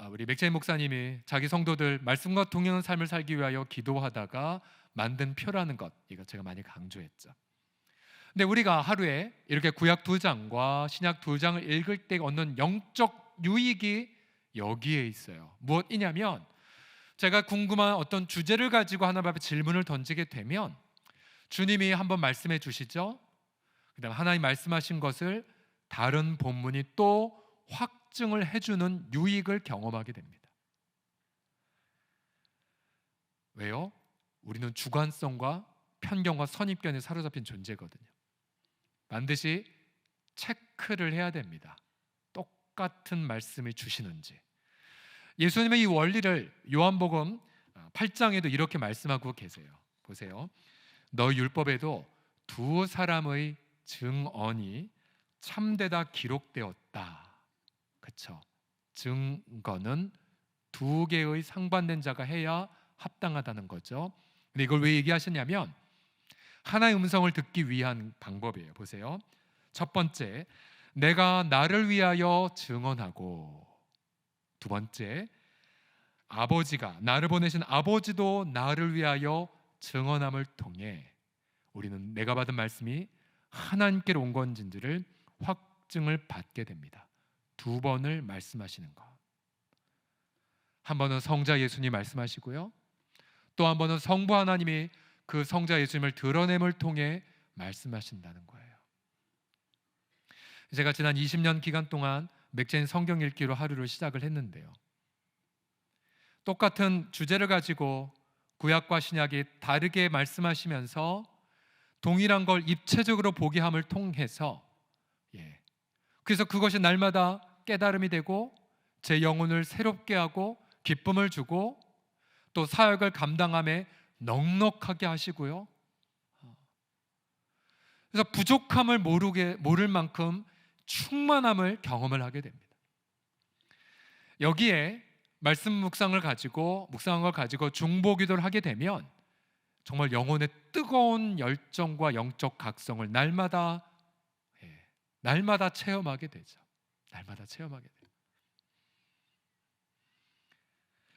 우리 맥제인 목사님이 자기 성도들 말씀과 동행하는 삶을 살기 위하여 기도하다가 만든 표라는 것, 이거 제가 많이 강조했죠. 근데 우리가 하루에 이렇게 구약 2장과 신약 2장을 읽을 때 얻는 영적 유익이 여기에 있어요. 무엇이냐면, 제가 궁금한 어떤 주제를 가지고 하나님 앞에 질문을 던지게 되면 주님이 한번 말씀해 주시죠. 그다음 하나님 말씀하신 것을 다른 본문이 또 확증을 해주는 유익을 경험하게 됩니다. 왜요? 우리는 주관성과 편견과 선입견에 사로잡힌 존재거든요. 반드시 체크를 해야 됩니다. 똑같은 말씀을 주시는지. 예수님의 이 원리를 요한복음 8장에도 이렇게 말씀하고 계세요. 보세요. 너 율법에도 2 사람의 증언이 참되다 기록되었다. 그렇죠? 증거는 2개의 상반된 자가 해야 합당하다는 거죠. 근데 이걸 왜 얘기하셨냐면 하나의 음성을 듣기 위한 방법이에요. 보세요. 첫 번째, 내가 나를 위하여 증언하고, 두 번째, 아버지가 나를 보내신 아버지도 나를 위하여 증언함을 통해 우리는 내가 받은 말씀이 하나님께로 온 건지를 확증을 받게 됩니다. 2번을 말씀하시는 것. 한 번은 성자 예수님 말씀하시고요, 또 한 번은 성부 하나님이 그 성자 예수님을 드러냄을 통해 말씀하신다는 거예요. 제가 지난 20년 기간 동안 맥제인 성경 읽기로 하루를 시작을 했는데요, 똑같은 주제를 가지고 구약과 신약이 다르게 말씀하시면서 동일한 걸 입체적으로 보게 함을 통해서, 그래서 그것이 날마다 깨달음이 되고 제 영혼을 새롭게 하고 기쁨을 주고 또 사역을 감당함에 넉넉하게 하시고요, 그래서 부족함을 모를 만큼 충만함을 경험을 하게 됩니다. 여기에 말씀 묵상한 걸 가지고 중보기도를 하게 되면 정말 영혼의 뜨거운 열정과 영적 각성을 날마다 체험하게 되죠. 날마다 체험하게 돼요.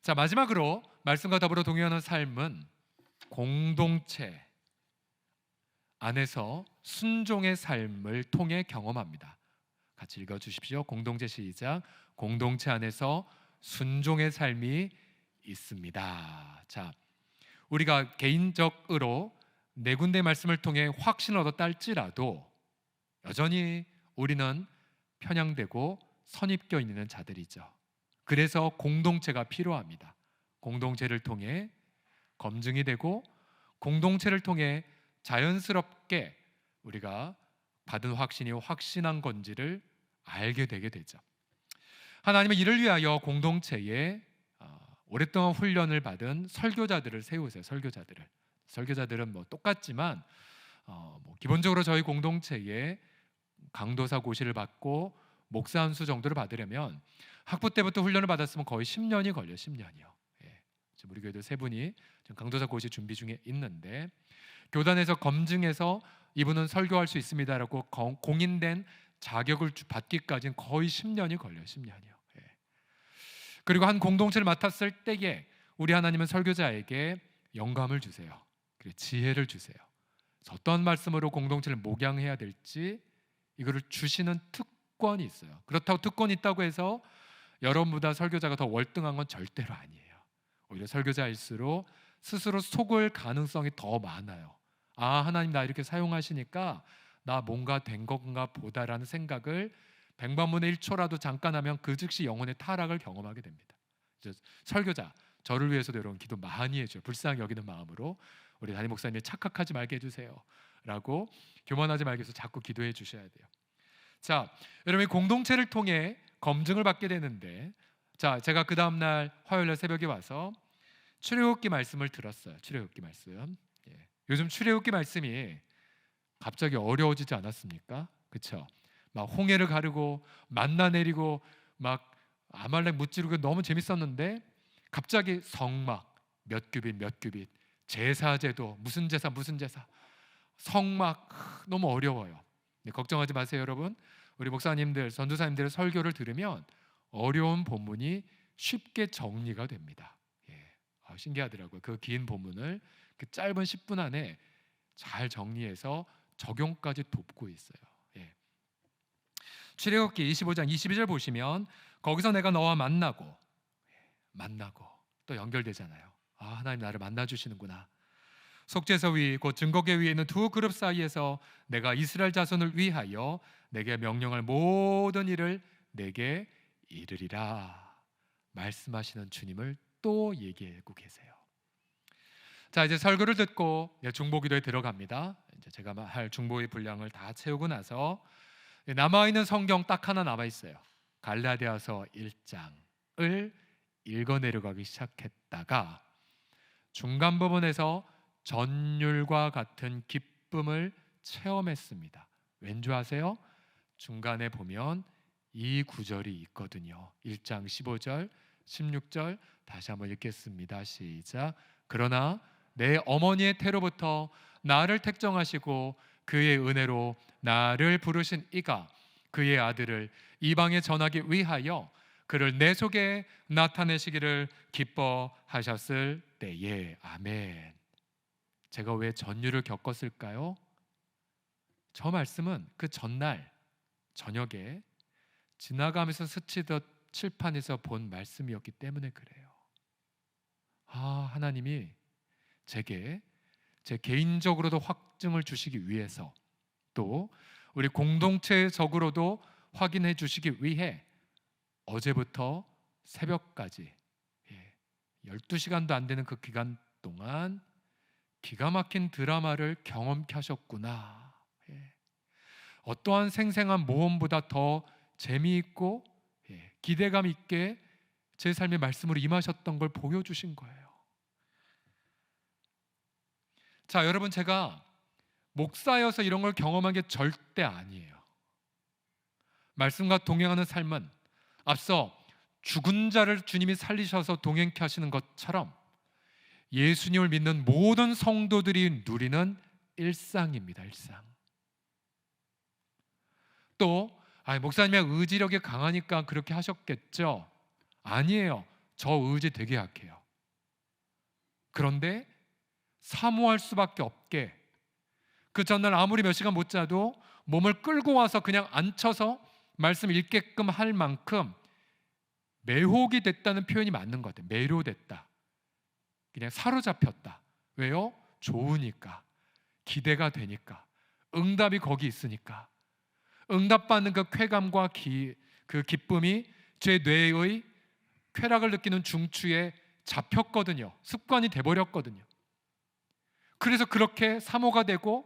자, 마지막으로 말씀과 더불어 동행하는 삶은 공동체 안에서 순종의 삶을 통해 경험합니다. 같이 읽어주십시오. 공동체 시작. 공동체 안에서 순종의 삶이 있습니다. 자, 우리가 개인적으로 4군데 말씀을 통해 확신을 얻었다 할지라도 여전히 우리는 편향되고 선입견 있는 자들이죠. 그래서 공동체가 필요합니다. 공동체를 통해 검증이 되고 공동체를 통해 자연스럽게 우리가 받은 확신이 확신한 건지를 알게 되게 되죠. 하나님은 이를 위하여 공동체에 오랫동안 훈련을 받은 설교자들을 세우세요. 설교자들은 뭐 똑같지만 기본적으로 저희 공동체에 강도사 고시를 받고 목사 한 수 정도를 받으려면 학부 때부터 훈련을 받았으면 거의 10년이 걸려요. 10년이요. 지금 우리 교회도 3분이 지금 강도사 고시 준비 중에 있는데, 교단에서 검증해서 이분은 설교할 수 있습니다라고 공인된 자격을 받기까지는 거의 10년이 걸려요. 10년이요. 그리고 한 공동체를 맡았을 때에 우리 하나님은 설교자에게 영감을 주세요. 그리고 지혜를 주세요. 어떤 말씀으로 공동체를 목양해야 될지 이거를 주시는 특권이 있어요. 그렇다고 특권이 있다고 해서 여러분보다 설교자가 더 월등한 건 절대로 아니에요. 오히려 설교자일수록 스스로 속을 가능성이 더 많아요. 아, 하나님 나 이렇게 사용하시니까 나 뭔가 된 건가 보다라는 생각을 100만분의 1초라도 잠깐 하면 그 즉시 영혼의 타락을 경험하게 됩니다. 설교자, 저를 위해서도 여러분 기도 많이 해줘요. 불쌍히 여기는 마음으로 우리 담임 목사님이 착각하지 말게 해주세요 라고, 교만하지 말게 해서 자꾸 기도해 주셔야 돼요. 자, 여러분이 공동체를 통해 검증을 받게 되는데, 자, 제가 그 다음날 화요일날 새벽에 와서 출애굽기 말씀을 들었어요. 출애굽기 말씀. 요즘 출애굽기 말씀이 갑자기 어려워지지 않았습니까? 그렇죠? 막 홍해를 가르고 만나 내리고 막 아말렉 무찌르고 너무 재밌었는데 갑자기 성막 몇 규빗 몇 규빗, 제사제도 무슨 제사 무슨 제사, 성막 너무 어려워요. 네, 걱정하지 마세요 여러분. 우리 목사님들 전도사님들의 설교를 들으면 어려운 본문이 쉽게 정리가 됩니다. 예, 신기하더라고요. 그 긴 본문을 그 짧은 10분 안에 잘 정리해서 적용까지 돕고 있어요. 예. 출애굽기 25장 22절 보시면 거기서 내가 너와 만나고 또 연결되잖아요. 하나님 나를 만나 주시는구나. 속죄서 위 곧 증거계 위에 있는 두 그룹 사이에서 내가 이스라엘 자손을 위하여 내게 명령할 모든 일을 내게 이르리라 말씀하시는 주님을 또 얘기하고 계세요. 자, 이제 설교를 듣고 중보기도에 들어갑니다. 이제 제가 할 중보의 분량을 다 채우고 나서 남아있는 성경 딱 하나 남아있어요. 갈라디아서 1장을 읽어 내려가기 시작했다가 중간 부분에서 전율과 같은 기쁨을 체험했습니다. 왠지 아세요? 중간에 보면 이 구절이 있거든요. 1장 15절 16절 다시 한번 읽겠습니다. 시작. 그러나 내 어머니의 태로부터 나를 택정하시고 그의 은혜로 나를 부르신 이가 그의 아들을 이방에 전하기 위하여 그를 내 속에 나타내시기를 기뻐하셨을 때에. 아멘. 제가 왜 전율을 겪었을까요? 저 말씀은 그 전날 저녁에 지나가면서 스치듯 칠판에서 본 말씀이었기 때문에 그래요. 하나님이 제게 제 개인적으로도 확증을 주시기 위해서 또 우리 공동체적으로도 확인해 주시기 위해 어제부터 새벽까지 12시간도 안 되는 그 기간 동안 기가 막힌 드라마를 경험케 하셨구나. 어떠한 생생한 모험보다 더 재미있고 기대감 있게 제 삶의 말씀으로 임하셨던 걸 보여주신 거예요. 자, 여러분, 제가 목사여서 이런 걸 경험한 게 절대 아니에요. 말씀과 동행하는 삶은 앞서 죽은 자를 주님이 살리셔서 동행케 하시는 것처럼 예수님을 믿는 모든 성도들이 누리는 일상입니다. 일상. 또 목사님의 의지력이 강하니까 그렇게 하셨겠죠? 아니에요. 저 의지 되게 약해요. 그런데 사모할 수밖에 없게 그 전날 아무리 몇 시간 못 자도 몸을 끌고 와서 그냥 앉혀서 말씀 읽게끔 할 만큼 매혹이 됐다는 표현이 맞는 것 같아요. 매료됐다. 그냥 사로잡혔다. 왜요? 좋으니까, 기대가 되니까, 응답이 거기 있으니까. 응답받는 그 쾌감과 그 기쁨이 제 뇌의 쾌락을 느끼는 중추에 잡혔거든요. 습관이 돼버렸거든요. 그래서 그렇게 사모가 되고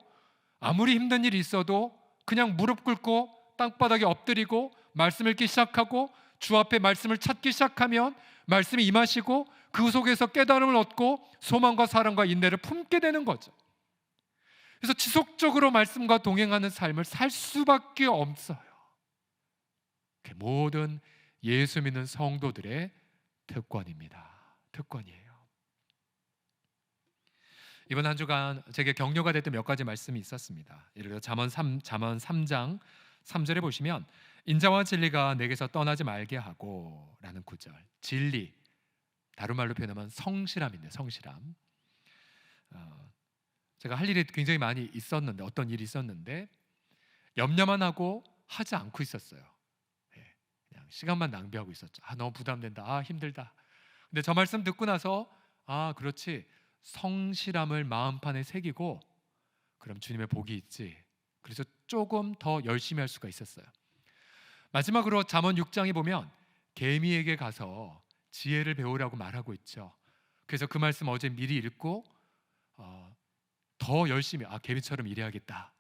아무리 힘든 일이 있어도 그냥 무릎 꿇고 땅바닥에 엎드리고 말씀 읽기 시작하고 주 앞에 말씀을 찾기 시작하면 말씀이 임하시고 그 속에서 깨달음을 얻고 소망과 사랑과 인내를 품게 되는 거죠. 그래서 지속적으로 말씀과 동행하는 삶을 살 수밖에 없어요. 모든 예수 믿는 성도들의 특권입니다. 특권이에요. 이번 한 주간 제게 격려가 됐던 몇 가지 말씀이 있었습니다. 예를 들어 잠언 3장 3절에 보시면 인자와 진리가 내게서 떠나지 말게 하고 라는 구절. 진리, 다른 말로 표현하면 성실함인데 성실함. 제가 할 일이 굉장히 많이 있었는데 어떤 일이 있었는데 염려만 하고 하지 않고 있었어요. 그냥 시간만 낭비하고 있었죠. 너무 부담된다. 힘들다. 근데 저 말씀 듣고 나서 그렇지. 성실함을 마음판에 새기고 그럼 주님의 복이 있지. 그래서 조금 더 열심히 할 수가 있었어요. 마지막으로 잠언 6장에 보면 개미에게 가서 지혜를 배우라고 말하고 있죠. 그래서 그 말씀 어제 미리 읽고 더 열심히 개미처럼 일해야겠다.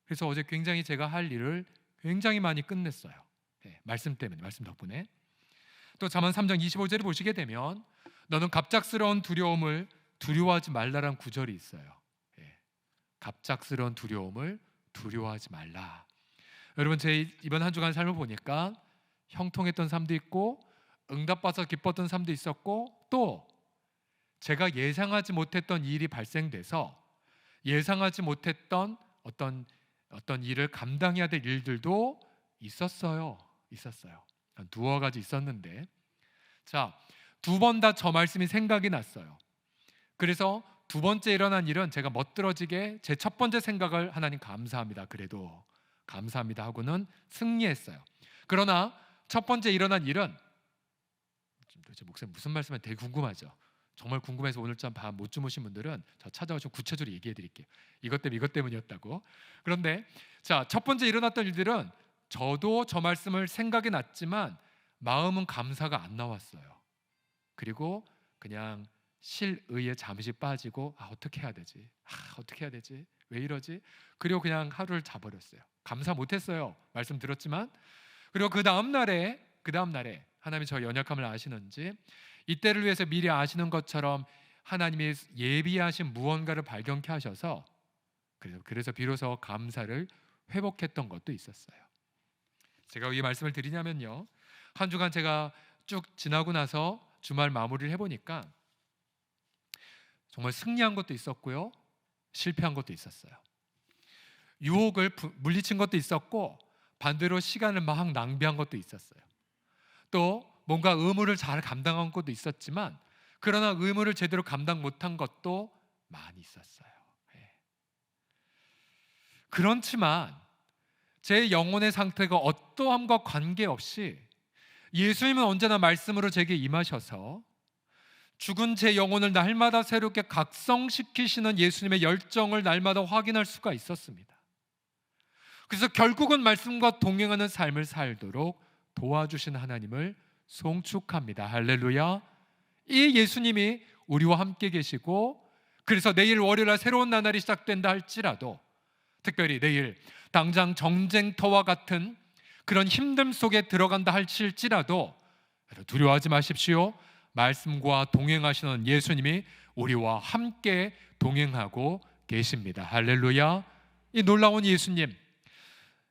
그래서 어제 굉장히 제가 할 일을 굉장히 많이 끝냈어요. 말씀 때문에, 말씀 덕분에. 또 잠언 3장 25절을 보시게 되면 너는 갑작스러운 두려움을 두려워하지 말라라는 구절이 있어요. 갑작스러운 두려움을 두려워하지 말라. 여러분, 제 이번 한 주간 삶을 보니까 형통했던 삶도 있고 응답받아서 기뻤던 삶도 있었고, 또 제가 예상하지 못했던 일이 발생돼서 예상하지 못했던 어떤 일을 감당해야 될 일들도 있었어요. 한 두어 가지 있었는데, 자, 두 번 다 저 말씀이 생각이 났어요. 그래서 두 번째 일어난 일은 제가 멋들어지게 제 첫 번째 생각을 하나님 감사합니다, 그래도 감사합니다 하고는 승리했어요. 그러나 첫 번째 일어난 일은, 도대체 목사님 무슨 말씀인지 되게 궁금하죠. 정말 궁금해서 오늘 좀 밤 못 주무신 분들은 저 찾아오시면 구체적으로 얘기해 드릴게요. 이것 때문이었다고. 그런데 자, 첫 번째 일어났던 일들은 저도 저 말씀을 생각이 났지만 마음은 감사가 안 나왔어요. 그리고 그냥 실의에 잠시 빠지고 어떻게 해야 되지? 왜 이러지? 그리고 그냥 하루를 자버렸어요. 감사 못했어요. 말씀 들었지만. 그리고 그 다음 날에 하나님이 저 연약함을 아시는지 이때를 위해서 미리 아시는 것처럼 하나님이 예비하신 무언가를 발견케 하셔서 그래서 비로소 감사를 회복했던 것도 있었어요. 제가 이 말씀을 드리냐면요, 한 주간 제가 쭉 지나고 나서 주말 마무리를 해보니까 정말 승리한 것도 있었고요, 실패한 것도 있었어요. 유혹을 물리친 것도 있었고 반대로 시간을 막 낭비한 것도 있었어요. 또 뭔가 의무를 잘 감당한 것도 있었지만 그러나 의무를 제대로 감당 못한 것도 많이 있었어요. 그렇지만 제 영혼의 상태가 어떠함과 관계없이 예수님은 언제나 말씀으로 제게 임하셔서 죽은 제 영혼을 날마다 새롭게 각성시키시는 예수님의 열정을 날마다 확인할 수가 있었습니다. 그래서 결국은 말씀과 동행하는 삶을 살도록 도와주신 하나님을 송축합니다. 할렐루야. 이 예수님이 우리와 함께 계시고, 그래서 내일 월요일날 새로운 나날이 시작된다 할지라도, 특별히 내일 당장 전쟁터와 같은 그런 힘듦 속에 들어간다 할지라도 두려워하지 마십시오. 말씀과 동행하시는 예수님이 우리와 함께 동행하고 계십니다. 할렐루야. 이 놀라운 예수님,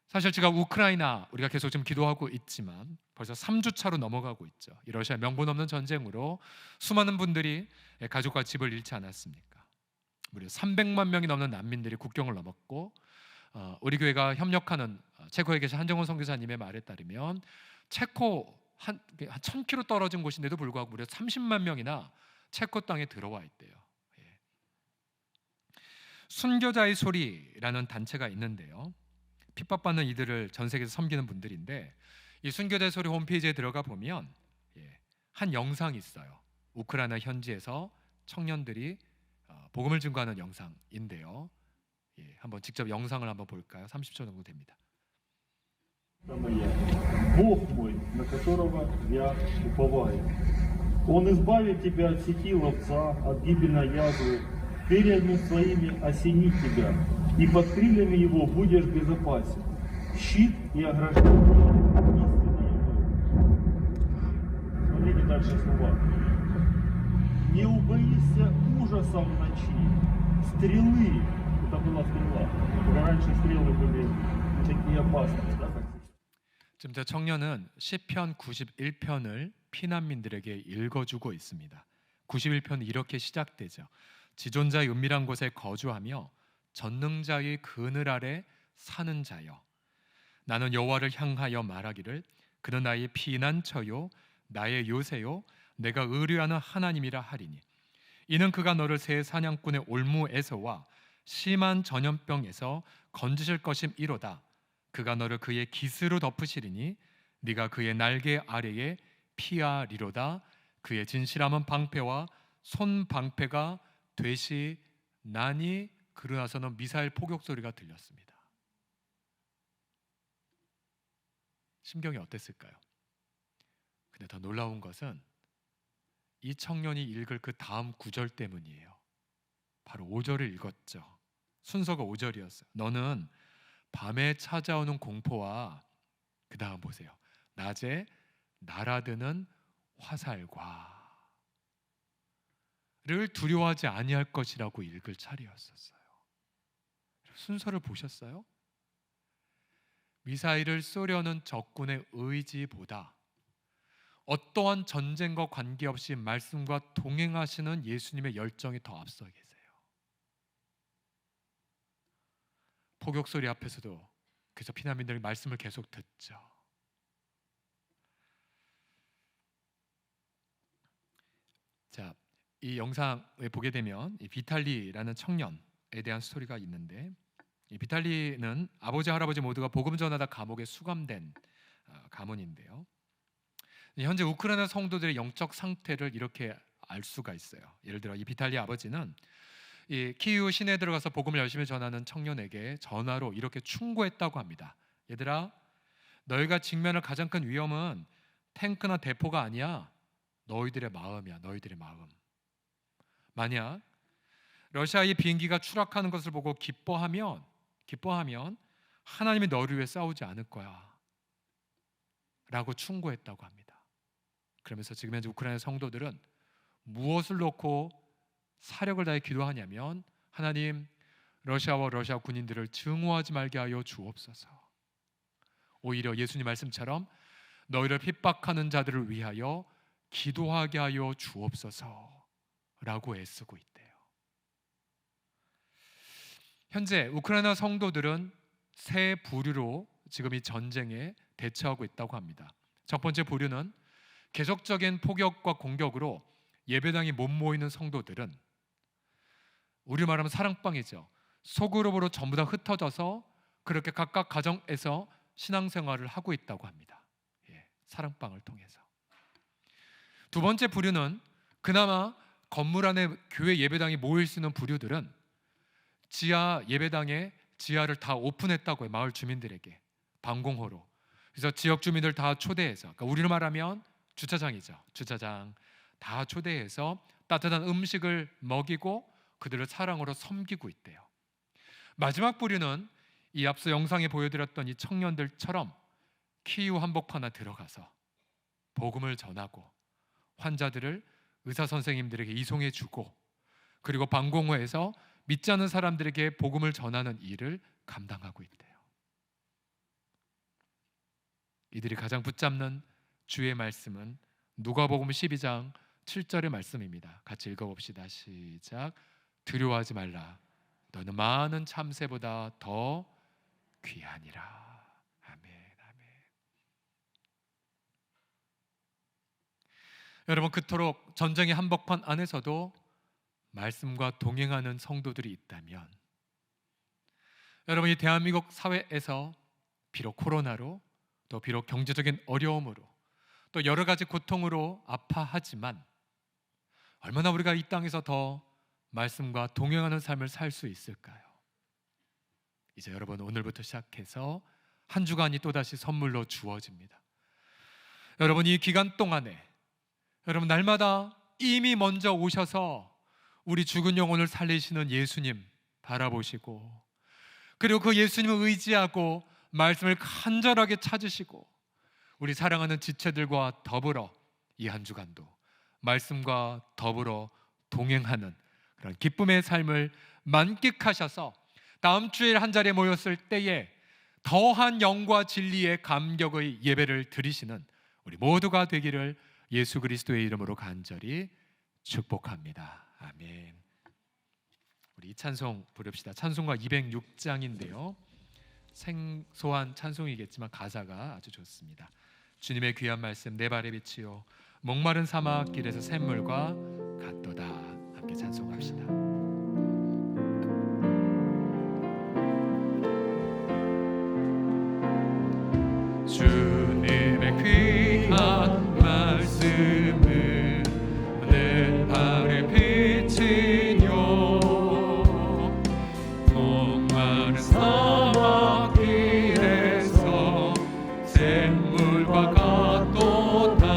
사실 제가 우크라이나 우리가 계속 좀 기도하고 있지만 벌써 3주 차로 넘어가고 있죠. 이 러시아 명분 없는 전쟁으로 수많은 분들이 가족과 집을 잃지 않았습니까? 무려 300만 명이 넘는 난민들이 국경을 넘었고, 우리 교회가 협력하는 체코에 계신 한정원 선교사님의 말에 따르면 체코 한 1000km 떨어진 곳인데도 불구하고 무려 30만 명이나 체코 땅에 들어와 있대요. 순교자의 소리라는 단체가 있는데요, 핍박받는 이들을 전 세계에서 섬기는 분들인데, 이 순교자의 소리 홈페이지에 들어가 보면 한 영상이 있어요. 우크라이나 현지에서 청년들이 복음을 증거하는 영상인데요, 한번 직접 영상을 한번 볼까요? 30초 정도 됩니다. Бог мой, на которого я уповаю. Он избавит тебя от сети ловца, от гибельной язвы, перьями своими осенит тебя, и под крыльями его будешь безопасен. Щит и ограждение истинно его. Смотрите дальше слова. Не убоишься ужасом в ночи, стрелы. Это была стрела. Раньше стрелы были такие опасные, да, как 지금 저 청년은 시편 91편을 피난민들에게 읽어주고 있습니다. 91편은 이렇게 시작되죠. 지존자의 은밀한 곳에 거주하며 전능자의 그늘 아래 사는 자여, 나는 여호와를 향하여 말하기를 그는 나의 피난처요 나의 요새요 내가 의뢰하는 하나님이라 하리니, 이는 그가 너를 새 사냥꾼의 올무에서와 심한 전염병에서 건지실 것임이로다. 그가 너를 그의 깃으로 덮으시리니 네가 그의 날개 아래에 피하리로다. 그의 진실함은 방패와 손 방패가 되시나니. 그러나서는 미사일 포격 소리가 들렸습니다. 심경이 어땠을까요? 근데 더 놀라운 것은 이 청년이 읽을 그 다음 구절 때문이에요. 바로 5절을 읽었죠. 순서가 5절이었어요. 너는 밤에 찾아오는 공포와 그 다음 보세요. 낮에 날아드는 화살과 를 두려워하지 아니할 것이라고 읽을 차례였었어요. 순서를 보셨어요? 미사일을 쏘려는 적군의 의지보다 어떠한 전쟁과 관계없이 말씀과 동행하시는 예수님의 열정이 더 앞서 계세요. 포격 소리 앞에서도 그래서 피난민들이 말씀을 계속 듣죠. 자, 이 영상을 보게 되면 이 비탈리라는 청년에 대한 스토리가 있는데, 이 비탈리는 아버지 할아버지 모두가 복음 전하다 감옥에 수감된 가문인데요. 현재 우크라이나 성도들의 영적 상태를 이렇게 알 수가 있어요. 예를 들어 이 비탈리 아버지는 이 키이우 시내에 들어가서 복음을 열심히 전하는 청년에게 전화로 이렇게 충고했다고 합니다. 얘들아, 너희가 직면할 가장 큰 위험은 탱크나 대포가 아니야. 너희들의 마음이야. 너희들의 마음. 만약 러시아의 비행기가 추락하는 것을 보고 기뻐하면 하나님이 너를 위해 싸우지 않을 거야 라고 충고했다고 합니다. 그러면서 지금 현재 우크라이나 성도들은 무엇을 놓고 사력을 다해 기도하냐면, 하나님, 러시아와 러시아 군인들을 증오하지 말게 하여 주옵소서. 오히려 예수님 말씀처럼 너희를 핍박하는 자들을 위하여 기도하게 하여 주옵소서 라고 애쓰고 있대요. 현재 우크라이나 성도들은 세 부류로 지금 이 전쟁에 대처하고 있다고 합니다. 첫 번째 부류는 계속적인 포격과 공격으로 예배당에 못 모이는 성도들은, 우리 말하면 사랑방이죠. 소그룹으로 전부 다 흩어져서 그렇게 각각 가정에서 신앙생활을 하고 있다고 합니다. 사랑방을 통해서. 두 번째 부류는 그나마 건물 안에 교회 예배당이 모일 수 있는 부류들은 지하 예배당에 지하를 다 오픈했다고 해요. 마을 주민들에게 방공호로. 그래서 지역 주민들 다 초대해서, 그러니까 우리로 말하면 주차장이죠. 주차장 다 초대해서 따뜻한 음식을 먹이고 그들을 사랑으로 섬기고 있대요. 마지막 부류는 이 앞서 영상에 보여드렸던 이 청년들처럼 키이우 한복판에 들어가서 복음을 전하고 환자들을 의사 선생님들에게 이송해 주고, 그리고 방공호에서 믿지 않는 사람들에게 복음을 전하는 일을 감당하고 있대요. 이들이 가장 붙잡는 주의 말씀은 누가복음 12장 7절의 말씀입니다. 같이 읽어봅시다. 시작. 두려워하지 말라. 너는 많은 참새보다 더 귀하니라. 아멘, 아멘. 여러분, 그토록 전쟁의 한복판 안에서도 말씀과 동행하는 성도들이 있다면, 여러분, 이 대한민국 사회에서 비록 코로나로, 또 비록 경제적인 어려움으로, 또 여러 가지 고통으로 아파하지만 얼마나 우리가 이 땅에서 더 말씀과 동행하는 삶을 살 수 있을까요? 이제 여러분, 오늘부터 시작해서 한 주간이 또다시 선물로 주어집니다. 여러분, 이 기간 동안에 여러분 날마다 이미 먼저 오셔서 우리 죽은 영혼을 살리시는 예수님 바라보시고, 그리고 그 예수님을 의지하고 말씀을 간절하게 찾으시고, 우리 사랑하는 지체들과 더불어 이 한 주간도 말씀과 더불어 동행하는 그런 기쁨의 삶을 만끽하셔서 다음 주일 한 자리에 모였을 때에 더한 영과 진리의 감격의 예배를 드리시는 우리 모두가 되기를 예수 그리스도의 이름으로 간절히 축복합니다. 아멘. 우리 이 찬송 부릅시다. 찬송가 206장인데요. 생소한 찬송이겠지만 가사가 아주 좋습니다. 주님의 귀한 말씀 내 발에 비치요 목마른 사막 길에서 샘물과 같도다. 함께 찬송합시다. 주님의 귀한 말씀은 내 발에 비치요 목마른 사막 길에서 샘물과 같도다.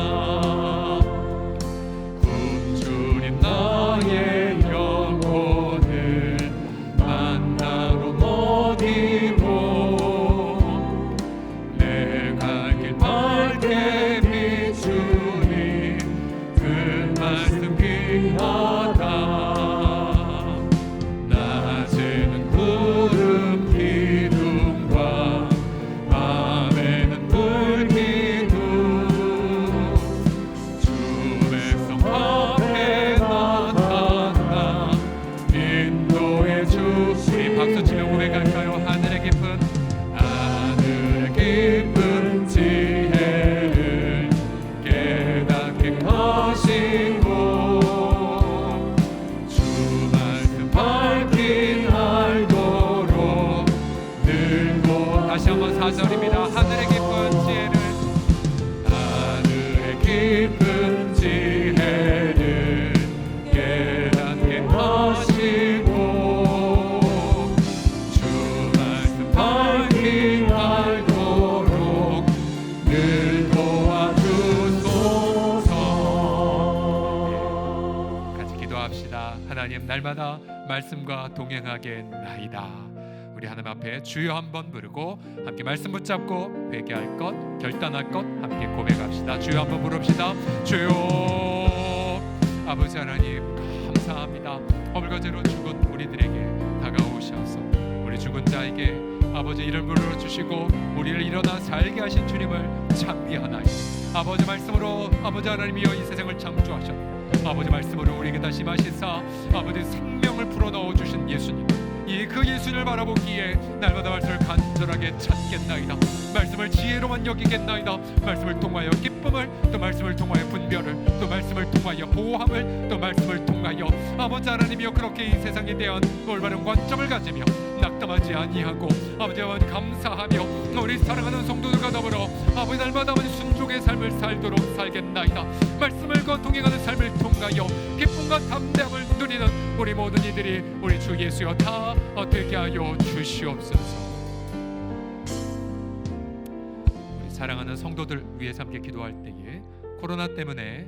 구주님 나의 영혼을 만나러 못 이고 내 갈 길 밝게 비추니 그 말씀 귀하다. 낮에는 구름 길 4절입니다. 하늘의 깊은 지혜를 깨닫게 하시고 주 말씀 밝히 알도록 늘 도와주소서. 같이 기도합시다. 하나님, 날마다 말씀과 동행하겠나이다. 우리 하나님 앞에 주여 한번 부르고 함께 말씀 붙잡고 회개할 것, 결단할 것 함께 고백합시다. 주여 한번 부릅시다. 주여. 아버지 하나님 감사합니다. 허물과제로 죽은 우리들에게 다가오셔서 우리 죽은 자에게 아버지 이름을 불러주시고 우리를 일어나 살게 하신 주님을 찬미하나이다. 아버지 말씀으로 아버지 하나님이여 이 세상을 창조하셨고 아버지 말씀으로 우리에게 다시 마시사 아버지 생명을 불어넣어 주신 예수님, 그 예수님을 바라보기에 날마다 말씀을 간절하게 찾겠나이다. 말씀을 지혜로만 여기겠나이다. 말씀을 통하여 기쁨을, 또 말씀을 통하여 분별을, 또 말씀을 통하여 보호함을, 또 말씀을 통하여 아버지 하나님이여 그렇게 이 세상에 대한 올바른 관점을 가지며 낙담하지 아니하고 아버지 감사하며 우리 사랑하는 성도들과 더불어 아버지 날마다 순종의 삶을 살도록 살겠나이다. 말씀을 동행하는 삶을 통하여 기쁨과 담대함을 누리는 우리 모든 이들이 우리 주 예수여 다 되게 하여 주시옵소서. 우리 사랑하는 성도들 위해서 함께 기도할 때에 코로나 때문에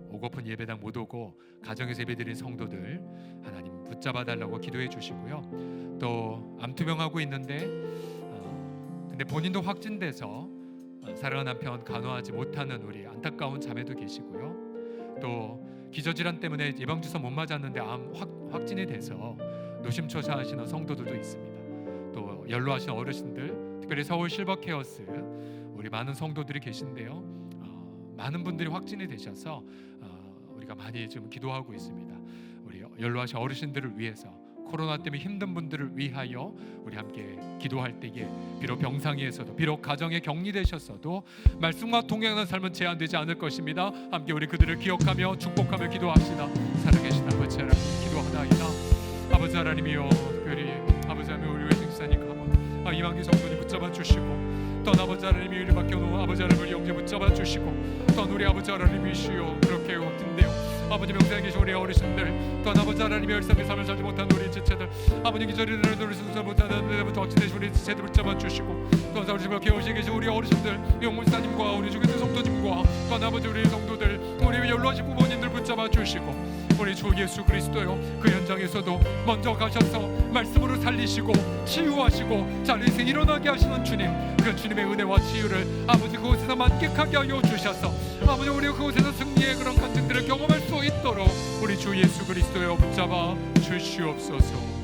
오고픈 예배당 못 오고 가정에서 예배드린 성도들 하나님 붙잡아 달라고 기도해 주시고요. 또 암투병하고 있는데 근데 본인도 확진돼서 사랑하는 남편 간호하지 못하는 우리 안타까운 자매도 계시고요. 또 기저질환 때문에 예방주사 못 맞았는데 암 확진이 돼서 노심초사하시는 성도들도 있습니다. 또 연로하신 어르신들, 특별히 서울 실버케어스 우리 많은 성도들이 계신데요. 많은 분들이 확진이 되셔서 우리가 많이 좀 기도하고 있습니다. 우리 연로하신 어르신들을 위해서, 코로나 때문에 힘든 분들을 위하여 우리 함께 기도할 때에 비록 병상에서도, 비록 가정에 격리되셨어도 말씀과 동행하는 삶은 제한되지 않을 것입니다. 함께 우리 그들을 기억하며 축복하며 기도합시다. 살아계신 아버지 하나님 기도하나이다. 아버지 하나님이여, 특별히 아버지 하나님 우리 외증사님 가문 이만기 성도님 붙잡아 주시고, 또 아버지 하나님이 우리 맡겨놓은 아버지 하나님을 영제 붙잡아 주시고, 또 우리 아버지 하나님이시여 그렇게 같은데요. 아버지 명상에 계신 우리 어르신들, 또 아버지 하나님의 일상의 삶을 살지 못한 우리 지체들, 아버지 기저리를 누릴 수 못하는 데부터 어찌되신 우리 지체들 붙잡아 주시고, 또 우리 집에 깨우시게 계신 우리 어르신들, 영문사님과 우리 주교들 성도님과 또 아버지 우리 성도들, 우리 연로하신 부모님들 붙잡아 주시고, 우리 주 예수 그리스도요 그 현장에서도 먼저 가셔서 말씀으로 살리시고 치유하시고 자리에서 일어나게 하시는 주님, 그 주님의 은혜와 치유를 아버지 그곳에서 만끽하게 하여 주셔서 아버지 우리 그곳에서 승리의 그런 간증들을 경험할 수 있도록 우리 주 예수 그리스도여 붙잡아 주시옵소서.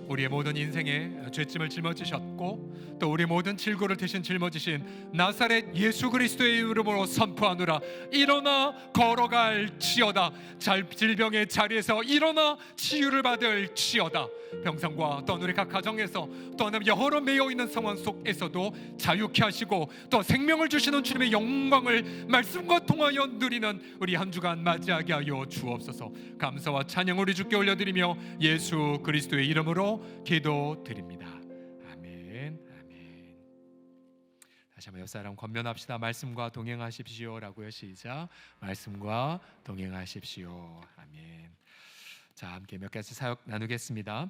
우리의 모든 인생에 죄짐을 짊어지셨고 또 우리 모든 질고를 대신 짊어지신 나사렛 예수 그리스도의 이름으로 선포하노라. 일어나 걸어갈지어다. 질병의 자리에서 일어나 치유를 받을지어다. 병상과 또 우리 각 가정에서 또 하나님 여러 매여 있는 상황 속에서도 자유케 하시고 또 생명을 주시는 주님의 영광을 말씀과 통하여 누리는 우리 한 주간 맞이하게 하여 주옵소서. 감사와 찬양 우리 주께 올려드리며 예수 그리스도의 이름으로 기도드립니다. 아멘. 아멘. 다시 한번 옆사람 권면합시다. 말씀과 동행하십시오라고요. 시작. 말씀과 동행하십시오. 아멘. 자, 함께 몇 가지 사역 나누겠습니다.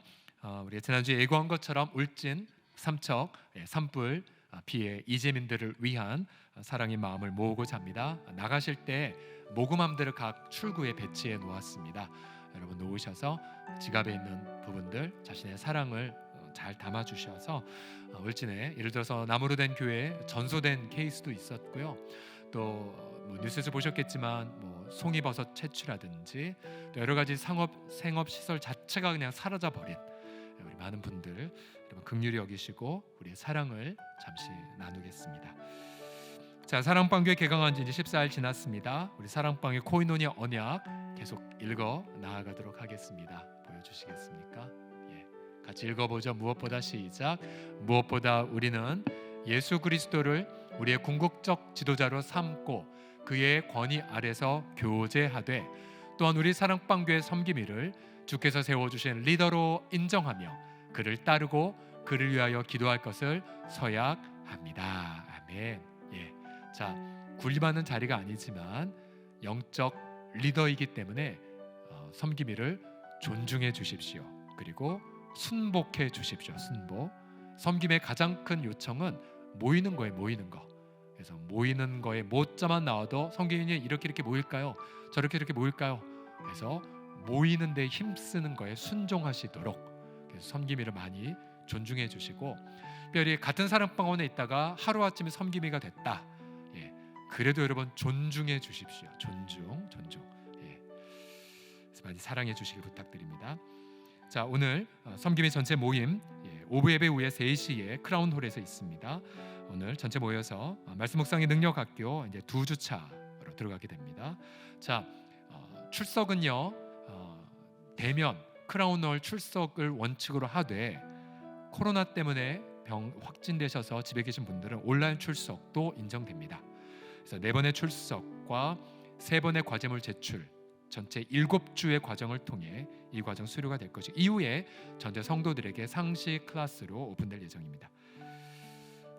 우리 지난주에 예고한 것처럼 울진, 삼척, 산불 피해 이재민들을 위한 사랑의 마음을 모으고자 합니다. 나가실 때 모금함들을 각 출구에 배치해 놓았습니다. 여러분 놓으셔서 지갑에 있는 부분들 자신의 사랑을 잘 담아주셔서 울진에 예를 들어서 나무로 된 교회 전소된 케이스도 있었고요. 또 뉴스에서 보셨겠지만 송이버섯 채취라든지 또 여러 가지 생업 시설 자체가 그냥 사라져 버린 우리 많은 분들 여러분 긍휼히 여기시고 우리의 사랑을 잠시 나누겠습니다. 자, 사랑방교회 개강한 지 이제 14일 지났습니다. 우리 사랑방의 코이노니아 언약 계속 읽어 나아가도록 하겠습니다. 보여주시겠습니까? 예, 같이 읽어보죠. 무엇보다 시작. 무엇보다 우리는 예수 그리스도를 우리의 궁극적 지도자로 삼고 그의 권위 아래서 교제하되 또한 우리 사랑방교회 섬김이를 주께서 세워주신 리더로 인정하며 그를 따르고 그를 위하여 기도할 것을 서약합니다. 아멘. 예, 자, 군림하는 자리가 아니지만 영적 리더이기 때문에 섬김이를 존중해 주십시오. 그리고 순복해 주십시오. 순복. 섬김의 가장 큰 요청은 모이는 거에 모이는 거. 그래서 모이는 거에 모자만 나와도 섬김인이 이렇게 모일까요? 저렇게 모일까요? 그래서 모이는 데 힘쓰는 거에 순종하시도록 그래서 섬김이를 많이 존중해 주시고, 특별히 같은 사랑방원에 있다가 하루아침에 섬김이가 됐다. 예, 그래도 여러분 존중해 주십시오. 존중. 예, 그래서 많이 사랑해 주시길 부탁드립니다. 자, 오늘 섬김이 전체 모임 오브 예배 후에 3시에 크라운홀에서 있습니다. 오늘 전체 모여서 말씀 묵상의 능력학교 이제 2주차로 들어가게 됩니다. 자, 출석은요 대면 크라운홀 출석을 원칙으로 하되 코로나 때문에 병 확진되셔서 집에 계신 분들은 온라인 출석도 인정됩니다. 그래서 4번의 출석과 3번의 과제물 제출 전체 7주의 과정을 통해 이 과정 수료가 될 것이고 이후에 전체 성도들에게 상시 클래스로 오픈될 예정입니다.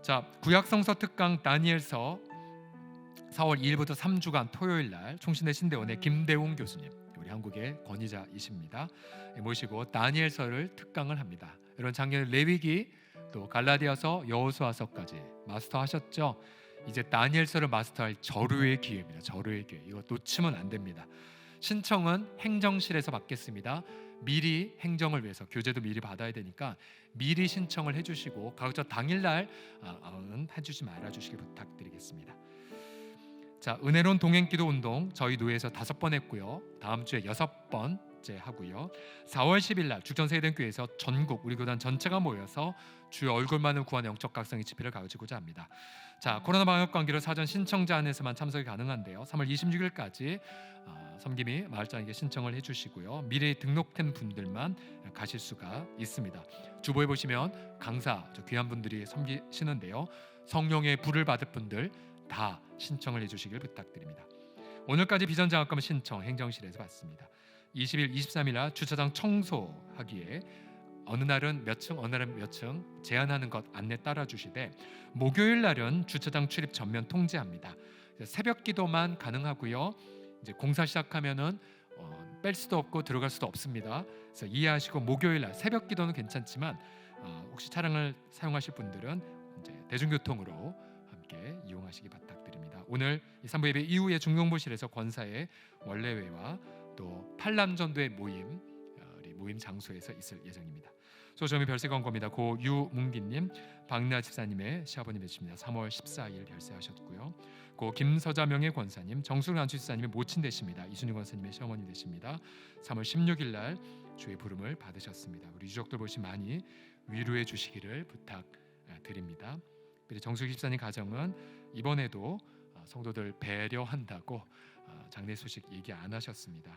자, 구약성서 특강 다니엘서 4월 2일부터 3주간 토요일 날 총신대 신대원의 김대웅 교수님, 우리 한국의 권위자이십니다. 모시고 다니엘서를 특강을 합니다. 이런 작년 레위기 또 갈라디아서 여호수아서까지 마스터하셨죠. 이제 다니엘서를 마스터할 절호의 기회입니다. 절호의 기회. 이거 놓치면 안 됩니다. 신청은 행정실에서 받겠습니다. 미리 행정을 위해서 교재도 미리 받아야 되니까 미리 신청을 해주시고 각자 당일날 해주지 말아주시길 부탁드리겠습니다. 자, 은혜로운 동행기도 운동 저희 노회에서 5번 했고요. 다음 주에 6번째 하고요. 4월 10일 날 죽전세대교회에서 전국 우리 교단 전체가 모여서 주의 얼굴만을 구한 영적 각성의 집회를 가지고자 합니다. 자, 코로나 방역 관계로 사전 신청자 안에서만 참석이 가능한데요. 3월 26일까지 섬김이 마을장에게 신청을 해주시고요. 미리 등록된 분들만 가실 수가 있습니다. 주보에 보시면 강사 귀한 분들이 섬기시는데요. 성령의 불을 받을 분들 다 신청을 해주시길 부탁드립니다. 오늘까지 비전장학금 신청 행정실에서 받습니다. 20일, 23일 날 주차장 청소하기에 어느 날은 몇 층, 어느 날은 몇 층 제한하는 것 안내 따라 주시되 목요일 날은 주차장 출입 전면 통제합니다. 새벽 기도만 가능하고요. 이제 공사 시작하면은 뺄 수도 없고 들어갈 수도 없습니다. 그래서 이해하시고 목요일 날 새벽 기도는 괜찮지만 혹시 차량을 사용하실 분들은 이제 대중교통으로 함께 이용하시기 부탁드립니다. 오늘 3부 예배 이후에 중동부실에서 권사의 원래회와 또 팔남전도의 모임 모임 장소에서 있을 예정입니다. 소점이 별세광고입니다. 고 유문기님, 박나 집사님의 시아버님 되십니다. 3월 14일 별세하셨고요. 고 김서자명의 권사님, 정수란 집사님의 모친 되십니다. 이순희 권사님의 시어머님 되십니다. 3월 16일 날 주의 부름을 받으셨습니다. 우리 유족들 보시 많이 위로해 주시기를 부탁드립니다. 정수기 집사님 가정은 이번에도 성도들 배려한다고 장례 소식 얘기 안 하셨습니다.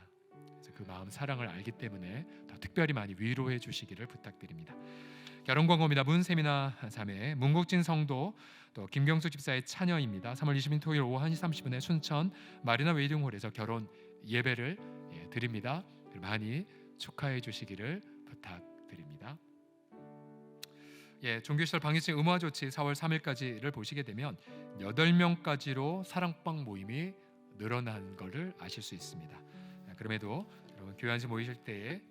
그 마음 사랑을 알기 때문에 더 특별히 많이 위로해 주시기를 부탁드립니다. 결혼광고입니다. 문세미나 자매, 문국진 성도, 또 김경수 집사의 차녀입니다. 3월 20일 토요일 오후 1시 30분에 순천 마리나 웨이딩홀에서 결혼 예배를 드립니다. 많이 축하해 주시기를 부탁드립니다. 종교시설 방역시 의무화 조치 4월 3일까지를 보시게 되면 8명까지로 사랑방 모임이 늘어난 것을 아실 수 있습니다. 그럼에도 여러분 교회 안에서 모이실 때에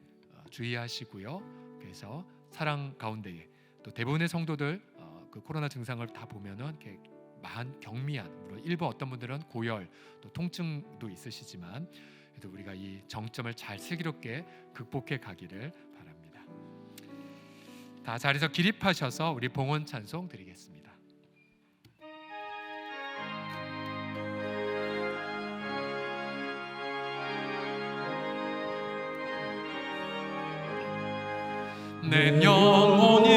주의하시고요. 그래서 사랑 가운데에 또 대부분의 성도들 그 코로나 증상을 다 보면은 이렇게 경미한, 물론 일부 어떤 분들은 고열 또 통증도 있으시지만 그래도 우리가 이 정점을 잘 슬기롭게 극복해 가기를 바랍니다. 다 자리에서 기립하셔서 우리 봉헌 찬송 드리겠습니다. 내 영혼이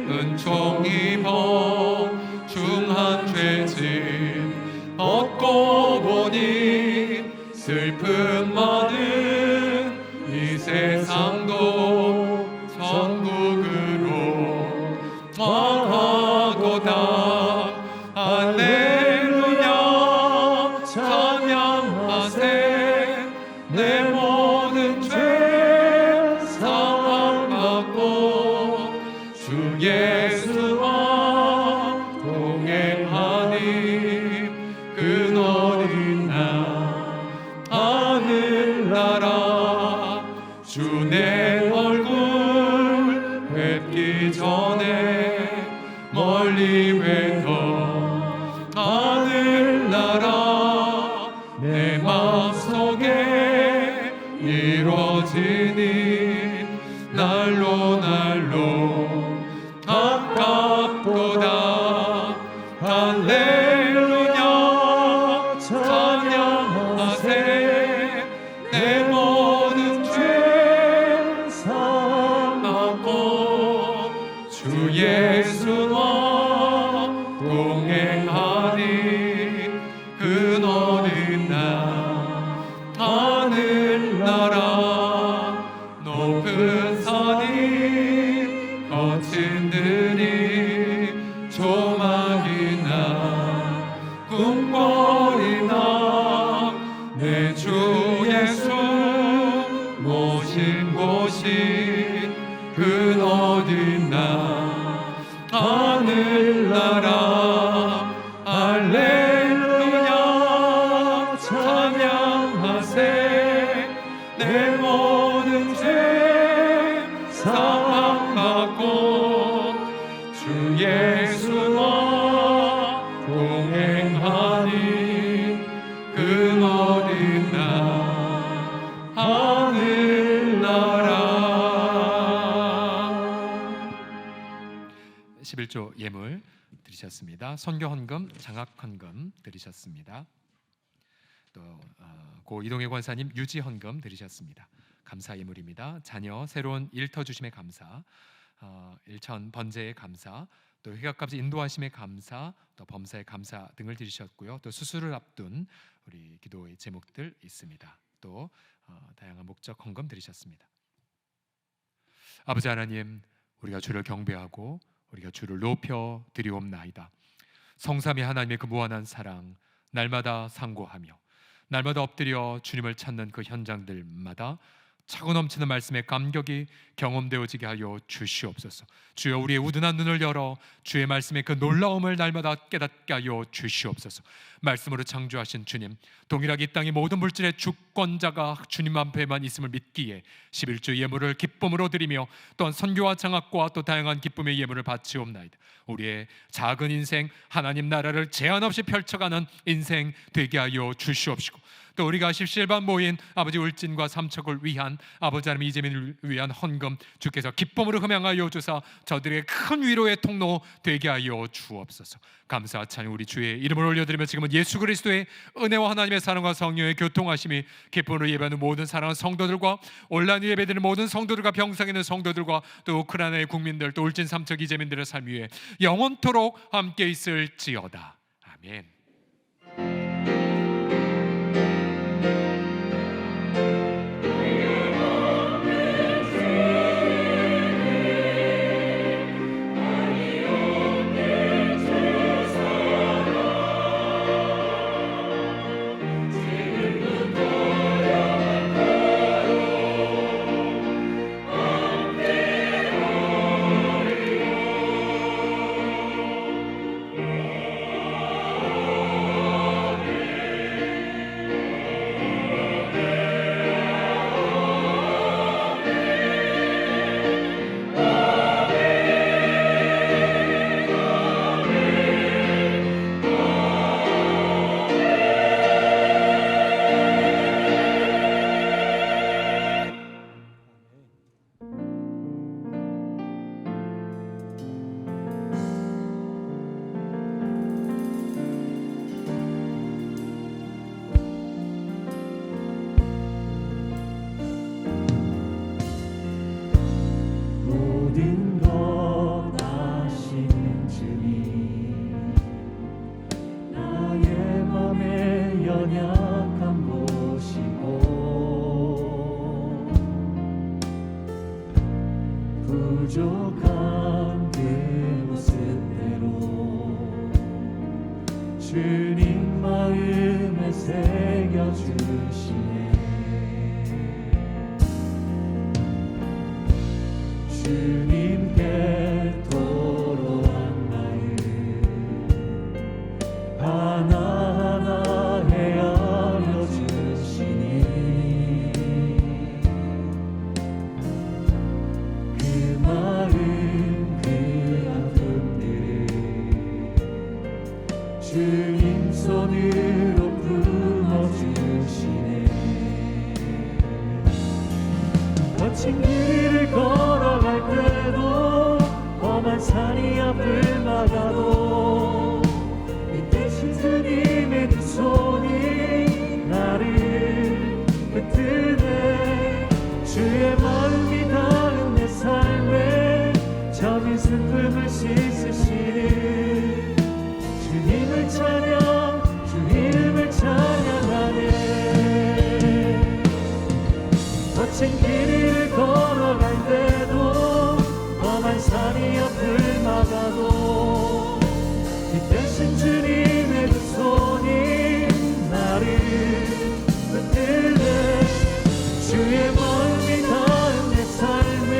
은총 입어 중한 죄짐 얻고 보니 슬픔 많은 이 세상도 천국으로 말하고다. 할렐루야 찬양하세 주 내 얼굴 뵙기 전에 멀리 뵙던 하늘나라 내 마음속에 이루어지니 날로 가깝도다. 할렐루야 찬양하세. 내 모든 죄 사함받고 주 예수와 동행하니 그 어린 날 하늘나라 높은 산이 거친 들이 조망이 나 꿈꿔리나 내 주 예수 모신 곳이 그 어딨나 하늘나라 할렐루야 찬양하세. 내 모든 죄 사함받고 주 예수와 동행하니 그 어린 날 하늘나라. 11조 예물 드리셨습니다. 선교 헌금, 장학 헌금 드리셨습니다. 또 고 이동혜 권사님 유지 헌금 드리셨습니다. 감사 예물입니다. 자녀 새로운 일터 주심에 감사, 일천 번제의 감사, 또 회각값 인도하심의 감사, 또 범사의 감사 등을 드리셨고요. 또 수술을 앞둔 우리 기도의 제목들 있습니다. 또 다양한 목적 헌금 드리셨습니다. 아버지 하나님, 우리가 주를 경배하고 우리가 주를 높여 드리옵나이다. 성삼위 하나님의 그 무한한 사랑 날마다 상고하며 날마다 엎드려 주님을 찾는 그 현장들마다 차고 넘치는 말씀의 감격이 경험되어지게 하여 주시옵소서. 주여, 우리의 우둔한 눈을 열어 주의 말씀의 그 놀라움을 날마다 깨닫게 하여 주시옵소서. 말씀으로 창조하신 주님, 동일하게 이 땅의 모든 물질의 주권자가 주님 앞에만 있음을 믿기에 11조 예물을 기쁨으로 드리며 또한 선교와 장학과 또 다양한 기쁨의 예물을 바치옵나이다. 우리의 작은 인생, 하나님 나라를 제한 없이 펼쳐가는 인생 되게 하여 주시옵시고, 또 우리가 십시일반 모인 아버지 울진과 삼척을 위한 아버지 하나님 이재민을 위한 헌금 주께서 기쁨으로 흠양하여 주사 저들의 큰 위로의 통로 되게 하여 주옵소서. 감사 찬양 우리 주의 이름을 올려드리며 지금은 예수 그리스도의 은혜와 하나님의 사랑과 성령의 교통하심이 기쁨으로 예배하는 모든 사랑하는 성도들과 온라인 예배드리는 모든 성도들과 병상에 있는 성도들과 또 우크라이나의 국민들, 또 울진 삼척 이재민들의 삶 위에 영원토록 함께 있을지어다. 아멘. 모든 것 아시는 주님, 나의 맘에 연약함 보시고 부족한 그 모습대로 주님 마음에 새겨주시네. 주님께 토로한 마음 하나하나 헤아려 주시니 거친 길을 걸어갈 때도 험한 산이 앞을 막아도 이 대신 주님의 두 손이 나를 붙드네. 주의 마음이 닿은 내 삶에 저민 슬픔을 씻으시니 주님을 찬양, 주 이름을 찬양하네. 거친 길을 걸어갈 때도 험한 산이 앞을 막아도 이 대신 주님의 두 손이 나를 붙드네. 주의 마음이 닿은 내 삶에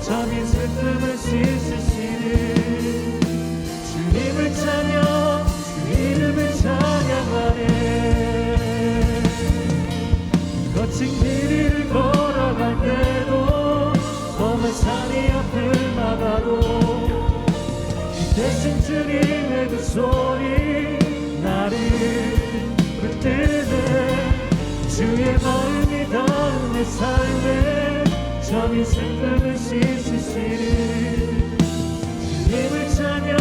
저민 슬픔을 씻으시니 주님을 찬양, 주 이름을 찬양하네. 거친 길을 걸어갈 때도 험한 산이 앞을 막아도 이 대신 주님의 두 손이 나를 붙드네. 주의 마음이 닿은 내 삶에 저민 슬픔을 씻으시니 주님을 찬양,